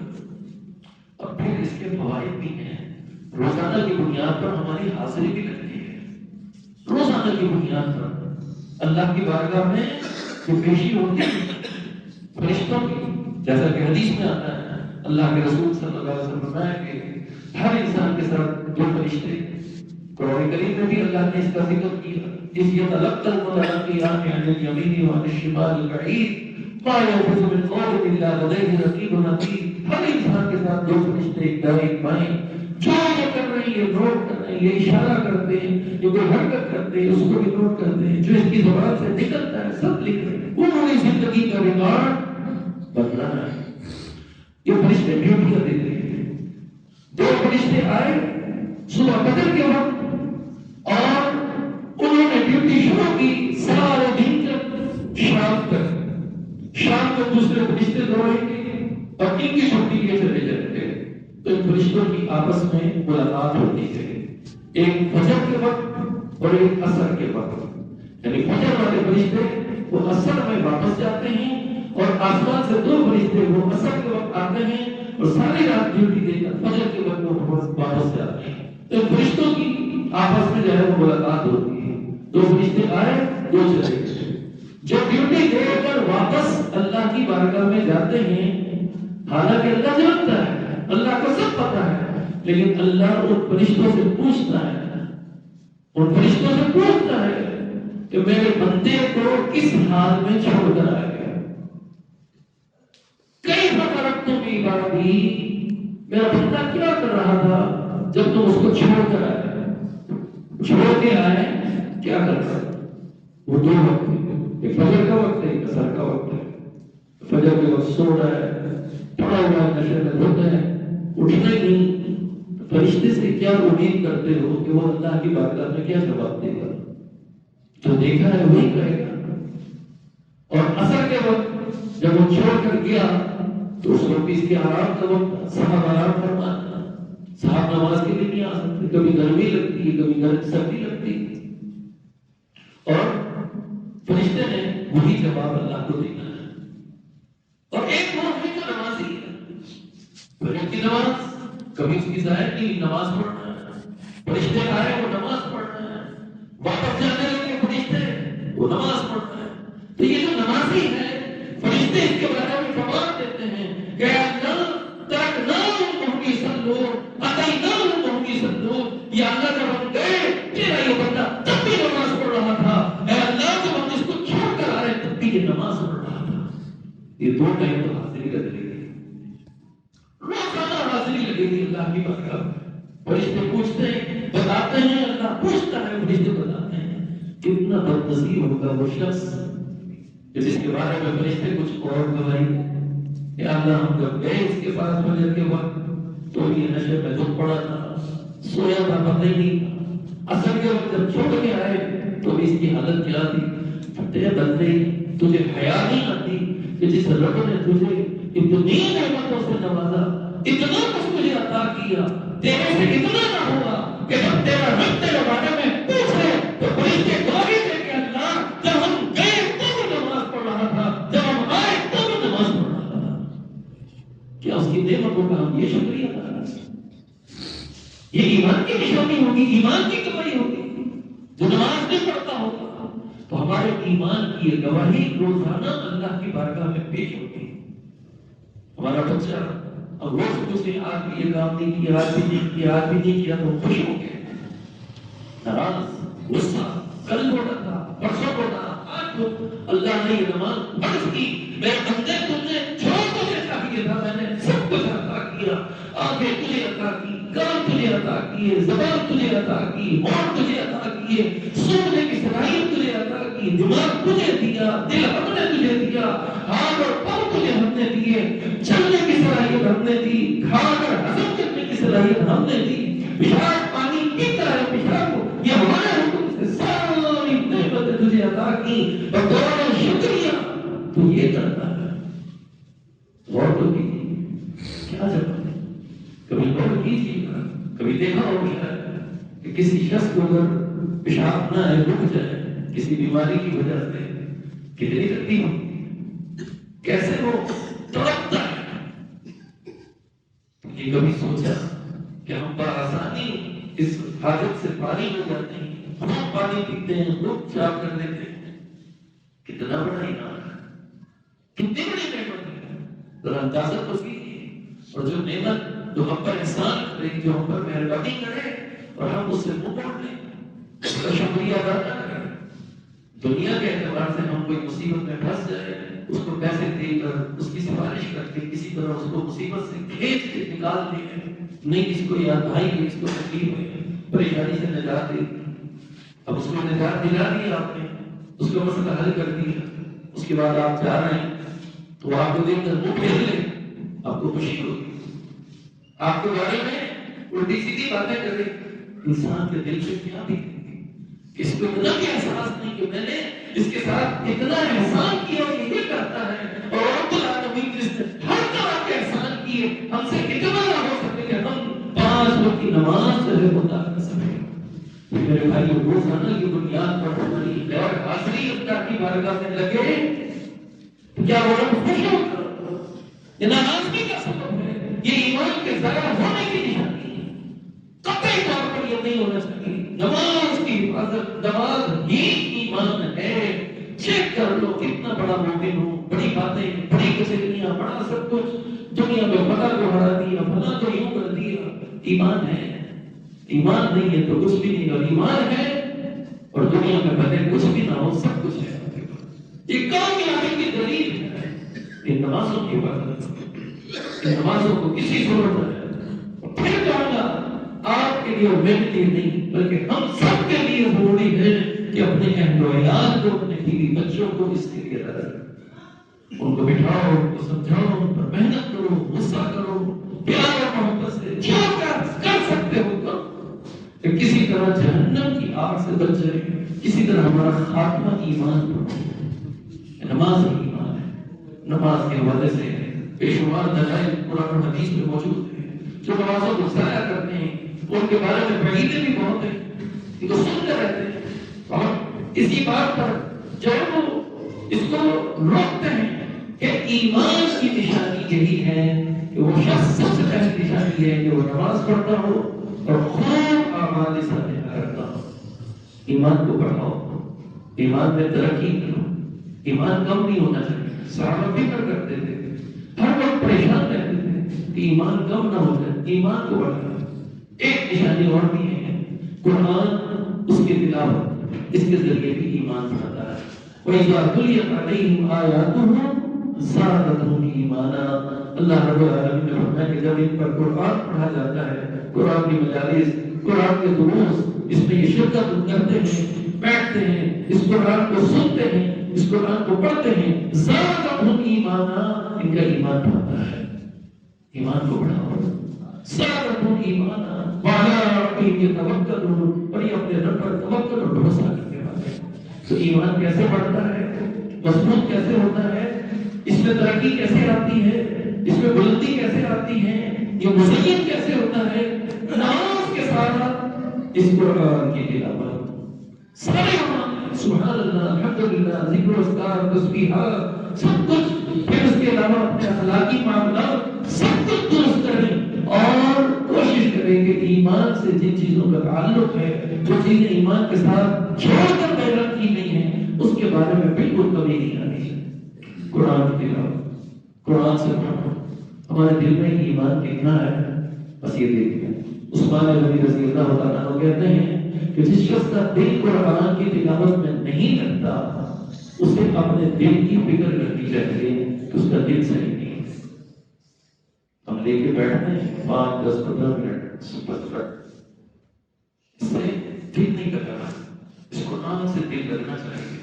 اور پھر اس کے فوائد بھی ہیں، روزانہ کی بنیاد پر ہماری حاضری بھی کرتی ہے، روزانہ کی بنیاد پر اللہ کی بارگاہ میں جو پیشی ہوتی ہے فرشتوں کی، جیسا کہ حدیث میں آتا ہے، اللہ کے رسول صلی اللہ علیہ وسلم فرمایا کہ ہر انسان کے ساتھ دو فرشتے، قرآن کریم میں بھی اللہ نے اس کا ذکر کیا، اس یتلقى المتلقیان عن الیمین وعن الشمال بعید ما یلفظ من قول الا لدیہ رقیب عتید، ہر انسان کے ساتھ دو فرشتے ایک دائیں ایک بائیں جو یہ کر رہے ہیں، یہ نوٹ کر رہے ہیں، یہ اشارہ کرتے ہیں، یہ کوئی حرکت کرتے ہیں اس کو بھی نوٹ کرتے ہیں، جو اس کی زبان سے نکلتا ہے سب لکھ رہے ہیں۔ انہوں نے زندگی کا ریکارڈ بدلا ہے۔ یہ فرشتے ڈیوٹیاں دے رہے ہیں۔ دو فرشتے آئے صبح فجر کے وقت اور انہوں نے ڈیوٹی شروع کی سارے دن تک شام کو دوسرے فرشتے دوڑیں گے اور ان کی چھٹی کے چلے جائیں گے۔ تو ان فرشتوں کی آپس میں ملاقات ہوتی ہے، ایک فجر کے وقت اور ایک عصر کے وقت، یعنی فجر والے فرشتے وہ عصر میں واپس جاتے ہیں اور آسمان سے دو فرشتے وہ عصر کے وقت آتے ہیں اور ساری رات ڈیوٹی دے کر فجر کے وقت وہ واپس جاتے ہیں۔ تو ان فرشتوں کی آپس میں جو ہے وہ ملاقات ہوتی ہے، دو فرشتے آئے دو چلے گئے۔ جب ڈیوٹی دے کر واپس اللہ کی بارگاہ میں جاتے ہیں، حالانکہ اللہ جانتا ہے، اللہ کو سب پتا ہے، لیکن اللہ ان فرشتوں سے پوچھتا ہے، ان فرشتوں سے پوچھتا ہے کہ میرے بندے کو کس حال میں چھوڑ کر آئے گا۔ کئی فرق تم عبادی، میرا بندہ کیا کر رہا تھا جب تم اس کو چھوڑ کر آئے، چھوڑ کے آئے کیا کر رہا تھا؟ وہ دو وقت ہے، ایک فجر کا وقت ہے ایک عصر کا وقت ہے۔ فجر کے وقت سو رہا ہے، پڑا ہوا ہے، نشے میں دھوتا ہے، اٹھنا ہی نہیں۔ فرشتے سے کیا امید کرتے ہو کہ وہ اللہ کی بارگاہ میں کیا جواب دے گا؟ جو دیکھا ہے وہی کہے گا۔ اور عصر کے وقت جب وہ چھوڑ کر گیا تو اس وقت اس کے آرام کا وقت، صاحب آرام فرمانا، صاحب نماز کے لیے نہیں آ سکتے، کبھی گرمی لگتی ہے کبھی سردی لگتی ہے، اور فرشتے نے وہی جواب اللہ کو دینا ہے۔ اور ایک وہ ہے جو نمازی ہے، فجر کی نماز کبھی اس کی ظاہر کی نماز پڑھنا ہے، فرشتے آئے وہ نماز پڑھنا ہے، واپس جانے لگے فرشتے وہ نماز پڑھنا ہے۔ تو یہ جو نمازی ہے فرشتے اس کے بارے میں جواب دیتے ہیں کہ اللہ ترکناہم یصلون اتیناہم یصلون، یا اللہ جب ہم گئے تیرا یہ بندہ تب بھی نماز پڑھ رہا تھا، اے اللہ جب ہم اس کو چھوڑ کر آ رہے تب بھی یہ نماز پڑھ رہا تھا۔ یہ دو ٹائم تو حاضری لگے گی، روزانہ حاضری لگے گی اللہ کی بارگاہ میں۔ فرشتے پوچھتے ہیں، بتاتے ہیں، اللہ پوچھتا ہے، فرشتے بتاتے ہیں۔ کتنا بدنصیب ہوگا وہ شخص جس کے بارے میں فرشتے کچھ اور گواہی دیں کہ اللہ ہم جب گئے اس کے پاس فجر کے وقت تو یہ نشے میں دھن پڑا تھا، سویا تھا، پتہ ہی نہیں، عصر کے وقت جب چھوڑ کے آئے تو اس کی حالت کیا تھی؟ تیرے بندے تجھے حیا نہیں آتی کہ جس رب نے تجھے اتنی نعمتوں سے نوازا، اتنا کچھ تجھے عطا کیا، تیرے سے اتنا نہ ہوا کہ جب تیرا رب تیرے بارے میں پوچھے تو فرشتے گواہی دے کہ اللہ جب ہم گئے تب نماز پڑھ رہا تھا، جب ہم آئے تب نماز پڑھ رہا تھا۔ کیا اس کی نعمتوں کا ہم یہ شکریہ ادا کریں؟ یہ ایمان کی نشانی ہوگی، ایمان کی کمائی ہوگی۔ جو نماز نہیں پڑھتا ہوگا تو ہمارے ایمان کی یہ گواہی روزانہ اللہ کی بارگاہ میں پیش ہوتی ہے۔ ہمارا بچہ اب روز مجھے آج بھی یہ کام نہیں کیا، آج بھی نہیں کیا، آج بھی نہیں کیا، تو خوش ہو گئے، ناراض، غصہ، کل بولا تھا، پرسوں بولا، آج تو اللہ نے یہ نماز فرض کی، میرے بندے تم نے جو تجھے چاہیے تھا میں نے سب کچھ عطا کیا، آنکھیں تجھے عطا کی، کان تجھے عطا کیے، زبان تجھے عطا کی، ہونٹ تجھے عطا کیے، سننے کی صلاحیت تجھے عطا کی، دماغ تجھے دیا، دل ہم نے تجھے دیا، ہاتھ اور پاؤں تجھے ہم نے دیے، چلنے کی صلاحیت ہم نے دی، کھا کر ہضم کرنے کی صلاحیت ہم نے دی، پیشاب پانی پیتا ہے پیشاب کو، یہ ہمارے حکم سے ساری نعمتیں تجھے عطا کی، بطور شکریہ تو یہ کرتا ہے۔ غور تو کیجیے، کیا جواب ہے؟ کبھی غور کیجیے گا، کبھی دیکھا ہوگا کہ کسی شخص کو اگر پیشاب نہ ہے، رک جائے کسی بیماری کی وجہ سے، کتنی تکلیف ہوتی، کیسے وہ تڑپتا ہے۔ یہ کبھی سوچا کہ ہم بآسانی اس حاجت سے پانی ہو جاتے ہیں، ہم پانی پیتے ہیں، لوگ چاپ کر لیتے ہیں، کتنا بڑا انعام ہے، کتنی بڑی نعمت ہے، ذرا اندازہ تو کیجیے۔ اور جو نعمت جو ہم پر احسان کرے، جو ہم پر مہربانی کرے اور ہم اس سے منہ موڑ لیں، اس کا شکریہ ادا نہ کریں، دنیا کے اعتبار سے ہم کوئی مصیبت میں پھنس جائے اس کو پیسے دے کر اس کی سفارش کر کے کسی طرح اس کو مصیبت سے کھینچ کے نکال دیں، نہیں کسی کو یاد بھائی ہے اس کو تکلیف ہے پریشانی سے نجات دے، اب اس کو نجات دلا دیا آپ نے، اس کا مسئلہ حل کر دیا، اس کے بعد آپ جا رہے ہیں تو آپ کو دیکھ کر منہ پھیر لیں، آپ کو خوشی ہوگی، آپ کے بارے میں الٹی سیدھی باتیں کریں، انسان کے دل سے کیا بھی اس کو اتنا بھی احساس نہیں کہ میں نے اس کے ساتھ اتنا احسان کیا اور یہ کرتا ہے، اور رب العالمین جس نے ہر طرح کے احسان کیے ہم سے اتنا نہ ہو سکے کہ ہم 5 وقت کی نماز جو ہے ادا کر سکیں۔ میرے بھائیو روزانہ کی بنیاد پر ہماری غیر حاضری اللہ کی بارگاہ میں لگے تو کیا وہ رب خوش ہوگا؟ یہ ناراضگی کا سبب ہے، یہ ایمان کے ضائع ہونے کی نشانی ہے، قطعی طور پر یہ نہیں ہونا چاہیے۔ نماز کی حفاظت، نماز ہی ایمان ہے، چیک کر لو کتنا بڑا مومن ہو، بڑی باتیں، بڑی کچہریاں، بڑا سب کچھ دنیا میں فتح کو ہرا دیا، فلاں کو یوں کر دیا، ایمان ہے، ایمان نہیں ہے تو کچھ بھی نہیں، اور ایمان ہے اور دنیا میں بھلے کچھ بھی نہ ہو سب کچھ ہے۔ یہ کامیابی کی دلیل ہے ان نمازوں کی حفاظت، ان نمازوں کو کسی صورت میں پھر کہوں گا آپ کے لیے اور میرے لیے نہیں بلکہ ہم سب کے لیے ضروری ہے کہ اپنے اہل و عیال کو، اپنے بیوی بچوں کو اس کے لیے رکھیں، ان کو بٹھاؤ، ان کو سمجھاؤ، ان پر محنت کرو، غصہ کرو، پیار اور محبت سے جو کر سکتے ہو کرو کہ کسی طرح جہنم کی آگ سے بچ جائے، کسی طرح ہمارا خاتمہ ایمان پر۔ نماز ہی ایمان ہے، نماز کے حوالے سے بے شمار دلائل قرآن و حدیث میں موجود ہیں، جو نمازوں کو ضائع کرتے ہیں ان کے بارے میں وعیدیں بھی بہت ہیں، ان کو سنتے رہتے ہیں، اور اسی بات پر جب وہ اس کو روکتے ہیں کہ ایمان کی نشانی یہی ہے کہ وہ شخص سب سے پہلی نشانی ہے کہ وہ نماز پڑھتا ہو اور خوب اعمال صالحہ کرتا ہو۔ ایمان کو بڑھاؤ، ایمان میں ترقی کرو، ایمان کم نہیں ہونا چاہیے۔ صحابہ فکر کرتے تھے، ہر وقت پریشان رہتے تھے کہ ایمان کم نہ ہو جائے، ایمان کو بڑھاؤ۔ ایک نشانی اور بھی ہے، قرآن اس کی تلاوت، اس کے ذریعے بھی ایمان بڑھتا ہے۔ وَإِذَا تُلِيَتْ عَلَيْهِمْ آيَاتُهُ زَادَتْهُمْ إِيمَانًا، اللہ رب العالمین نے فرمایا کہ جب ان پر قرآن پڑھا جاتا ہے، قرآن کی مجالس، قرآن کے دروس، اس میں یہ شرکت کرتے ہیں، بیٹھتے ہیں، اس قرآن کو سنتے ہیں، اس قرآن کو پڑھتے ہیں، زَادَتْهُمْ إِيمَانًا، ان کا ایمان بڑھتا ہے۔ ایمان کو بڑھاؤ، زَادَتْهُمْ إِيمَانًا وَعَلَىٰ رَبِّهِمْ يَتَوَكَّلُونَ، اور یہ اپنے رب پر توکل اور بھروسہ کرنے والے ہیں۔ تو ایمان کیسے بڑھتا ہے، مضبوط کیسے ہوتا ہے، اس میں ترقی کیسے آتی ہے، اس میں بلندی کیسے آتی ہے، یہ مزین کیسے ہوتا ہے؟ نماز کے ساتھ اس قرآن کی تلاوت، سارے اعمال، سبحان اللہ، الحمدللہ، ذکر و اذکار، تسبیحات، سب کچھ، پھر اس کے علاوہ اپنے اخلاقی معاملات سب کچھ درست کریں اور کوشش کریں کہ ایمان سے جن چیزوں کا تعلق ہے، جو چیزیں ایمان کے ساتھ چھوڑ کر بیرت کی نہیں ہے، اس کے بارے میں بالکل کمی نہیں آنی چاہیے۔ قرآن کی تلاوت، قرآن سے پڑھنا، ہمارے دل میں ایمان کتنا ہے بس یہ دیکھیں۔ عثمان غنی رضی اللہ تعالیٰ عنہ کہتے ہیں کہ جس شخص کا دل قرآن کی تلاوت میں نہیں لگتا اسے اپنے دل کی فکر کرنی چاہیے کہ اس کا دل صحیح نہیں ہے۔ ہم لے کے بیٹھتے ہیں 5 10 15 منٹ صبح اس سے دل نہیں لگا، اس قرآن سے دل لگنا چاہیے،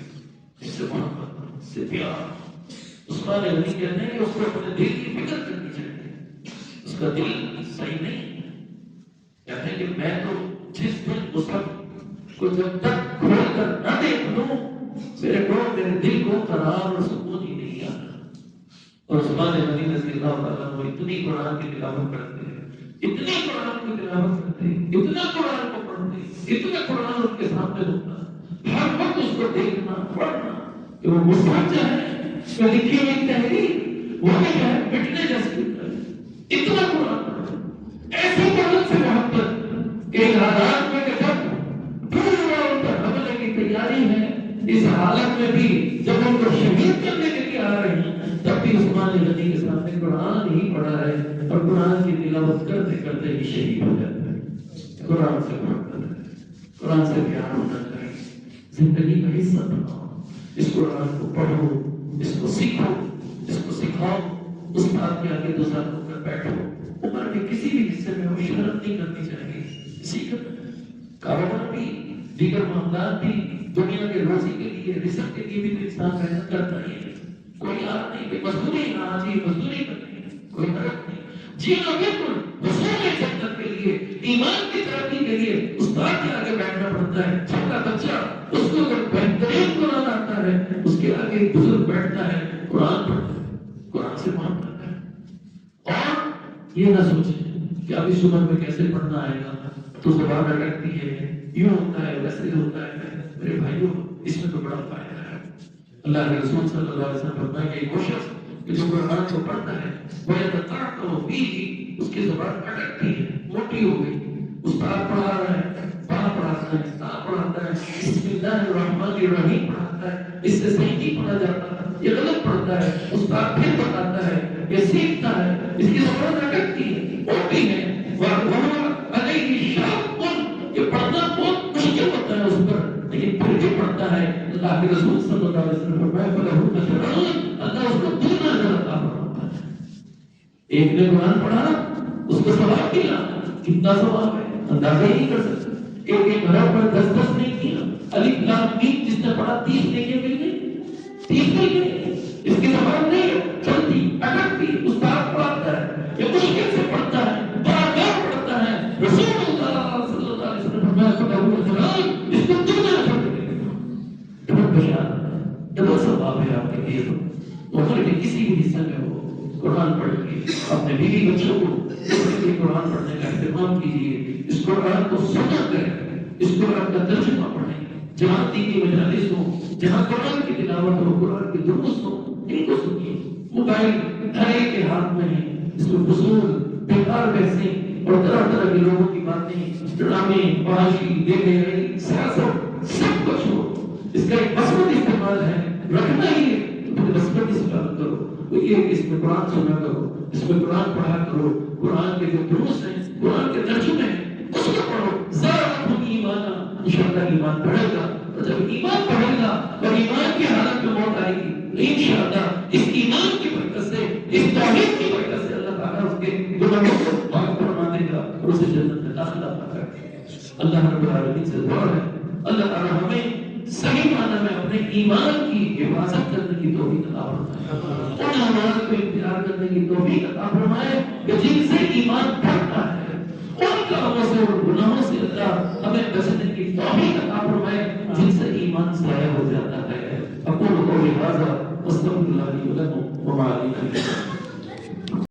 اس سے محبت، اس سے پیار۔ عثمان غنی کہتے ہیں کہ اس کو اپنے دل کی فکر کرنی چاہیے، اس کا دل صحیح نہیں ہے۔ کہتے ہیں کہ میں تو جس دن مصحف کو جب تک کھول کر نہ دیکھ لوں میرے دل کو قرار اور سکون ہی نہیں آتا۔ اور عثمان غنی رضی اللہ تعالیٰ عنہ اتنی قرآن کی تلاوت کرتے ہیں، اتنی قرآن کی تلاوت کرتے ہیں، اتنا قرآن کو پڑھتے ہیں، اتنا قرآن ان کے سامنے ہوتا، ہر وقت اس کو دیکھنا پڑھنا کہ وہ مصحف جو ہے اس میں لکھی ہوئی تحریر وہ بھی ہے مٹنے جیسی، اتنا قرآن ایسے قرآن سے محبت کہ حالات میں کہ جب پورا ان پر حملے کی تیاری ہے، اس حالت میں بھی جب ان کو شہید کرنے کے لیے آ رہے ہیں تب بھی عثمان غنی کے سامنے قرآن ہی پڑھا ہے اور قرآن کی تلاوت کرتے کرتے ہی شہید ہو جاتا ہے۔ قرآن سے محبت ہے، قرآن سے پیار ہونا چاہیے، زندگی کا حصہ بناؤ۔ اس قرآن کو پڑھو، اس کو سیکھو، اس کو سکھاؤ، استاد کے آگے دوسرا ہو کر بیٹھو، عمر کے کسی بھی حصے میں ہو شرط نہیں کرنی چاہیے، سیکھنا کاروبار بھی، دیگر معاملات بھی، دنیا کے روزی کے لیے، رزق کے لیے بھی تو انسان محنت کرتا ہی ہے، کوئی یاد نہیں کہ مزدوری ہاں جی مزدوری کرنی ہے، کوئی حرج نہیں، جی ہاں بالکل حصول جنت کے لیے، ایمان کی ترقی کے لیے استاد کے آگے بیٹھنا پڑتا ہے، چھوٹا بچہ اس کو اگر بہترین قرآن آتا ہے اس کے آگے ایک بزرگ بیٹھتا ہے، قرآن پڑھتا ہے، قرآن سے محبت کرتا ہے، اور یہ نہ سوچیں کہ اب اس عمر میں کیسے پڑھنا آئے گا تو زبان اٹکتی ہے، یوں ہوتا ہے ویسے ہوتا ہے، میرے بھائیوں اس میں تو بڑا فائدہ ہے۔ اللہ کے رسول صلی اللہ علیہ وسلم فرمایا کہ وہ شخص کہ جو قرآن کو پڑھتا ہے وہ اس کی زبان اٹکتی ہے، موٹی ہو گئی، استاد پڑھا رہا ہے، باپ پڑھاتا ہے، استاد پڑھاتا ہے، بسم اللہ الرحمن الرحیم پڑھاتا ہے، اس سے صحیح نہیں پڑھا جاتا، یہ غلط پڑھتا ہے، استاد پھر بتاتا ہے، یہ سیکھتا ہے، اس کی زبان اٹکتی ہے، موٹی ہے، یہ پڑھنا بہت مشکل ہوتا ہے اس پر، لیکن پھر بھی پڑھتا ہے۔ اللہ کے رسول صلی اللہ علیہ وسلم فرمایا اللہ اس کو دگنا اجر عطا فرماتا ہے۔ ایک نے قرآن پڑھا اس کو ثواب ملا، کتنا ثواب ہے اندازہ ہی نہیں کر سکتے۔ ایک گھر پر 10 نہیں کیا، الف لام میم جس نے پڑھا 30 نیکیاں مل گئی، 30 مل گئی، اس کی زبان نہیں چلتی، اٹکتی، استاد پڑھاتا ہے، یہ مشکل سے پڑھتا ہے، بار بار پڑھتا ہے، رسول اللہ صلی اللہ علیہ وسلم فرمایا اس کو دگنا اجر ڈبل بشارت، ڈبل ثواب ہے آپ کے لیے۔ عمر کے کسی بھی حصے میں ہو قرآن پڑھ کے اپنے بیوی بچوں کو قرآن پڑھنے کا اہتمام کیجیے، اس قرآن کو سنا کریں، اس قرآن کا ترجمہ پڑھیں، جہاں دینی مجالس ہو، جہاں قرآن کی تلاوت ہو، قرآن کے دروس ہو، ان کو سنیے۔ موبائل ہر ایک کے ہاتھ میں ہے، اس میں فضول بیکار بحثیں اور طرح طرح کے لوگوں کی باتیں، ڈرامے، فحاشی، بے حیائی، سیاست، سب کچھ ہو، اس کا ایک مثبت استعمال ہے، رکھنا ہی ہے تو مثبت استعمال کرو۔ وہ یہ کہ اس میں قرآن سنا کرو، اس میں قرآن پڑھا کرو، قرآن کے جو دروس ہیں، قرآن کے ترجمے ہیں اس کو پڑھو، زادکم ایمانا، انشاءاللہ ایمان بڑھے گا، اور جب ایمان بڑھے گا اور ایمان کی حالت میں موت آئے گی تو انشاءاللہ اس ایمان کی برکت سے، اس توحید کی برکت سے اللہ تعالیٰ اس کے گناہوں کو معاف فرما دے گا اور اسے جنت میں داخلہ عطا کر دے گا۔ اللہ رب العالمین سے دعا ہے اللہ تعالیٰ ہمیں صحیح معنی میں اپنے ایمان کی حفاظت کرنے کی توفیق عطا فرمائے، ان اعمال کو اختیار کرنے کی توفیق عطا فرمائے کہ جن سے ایمان بڑھتا ہے، ان کاموں سے اور گناہوں سے اللہ ہمیں بچنے کی توفیق عطا فرمائے جن سے ایمان ضائع ہو جاتا ہے۔ اقول قولی ھذا واستغفر اللہ لي ولكم وما علينا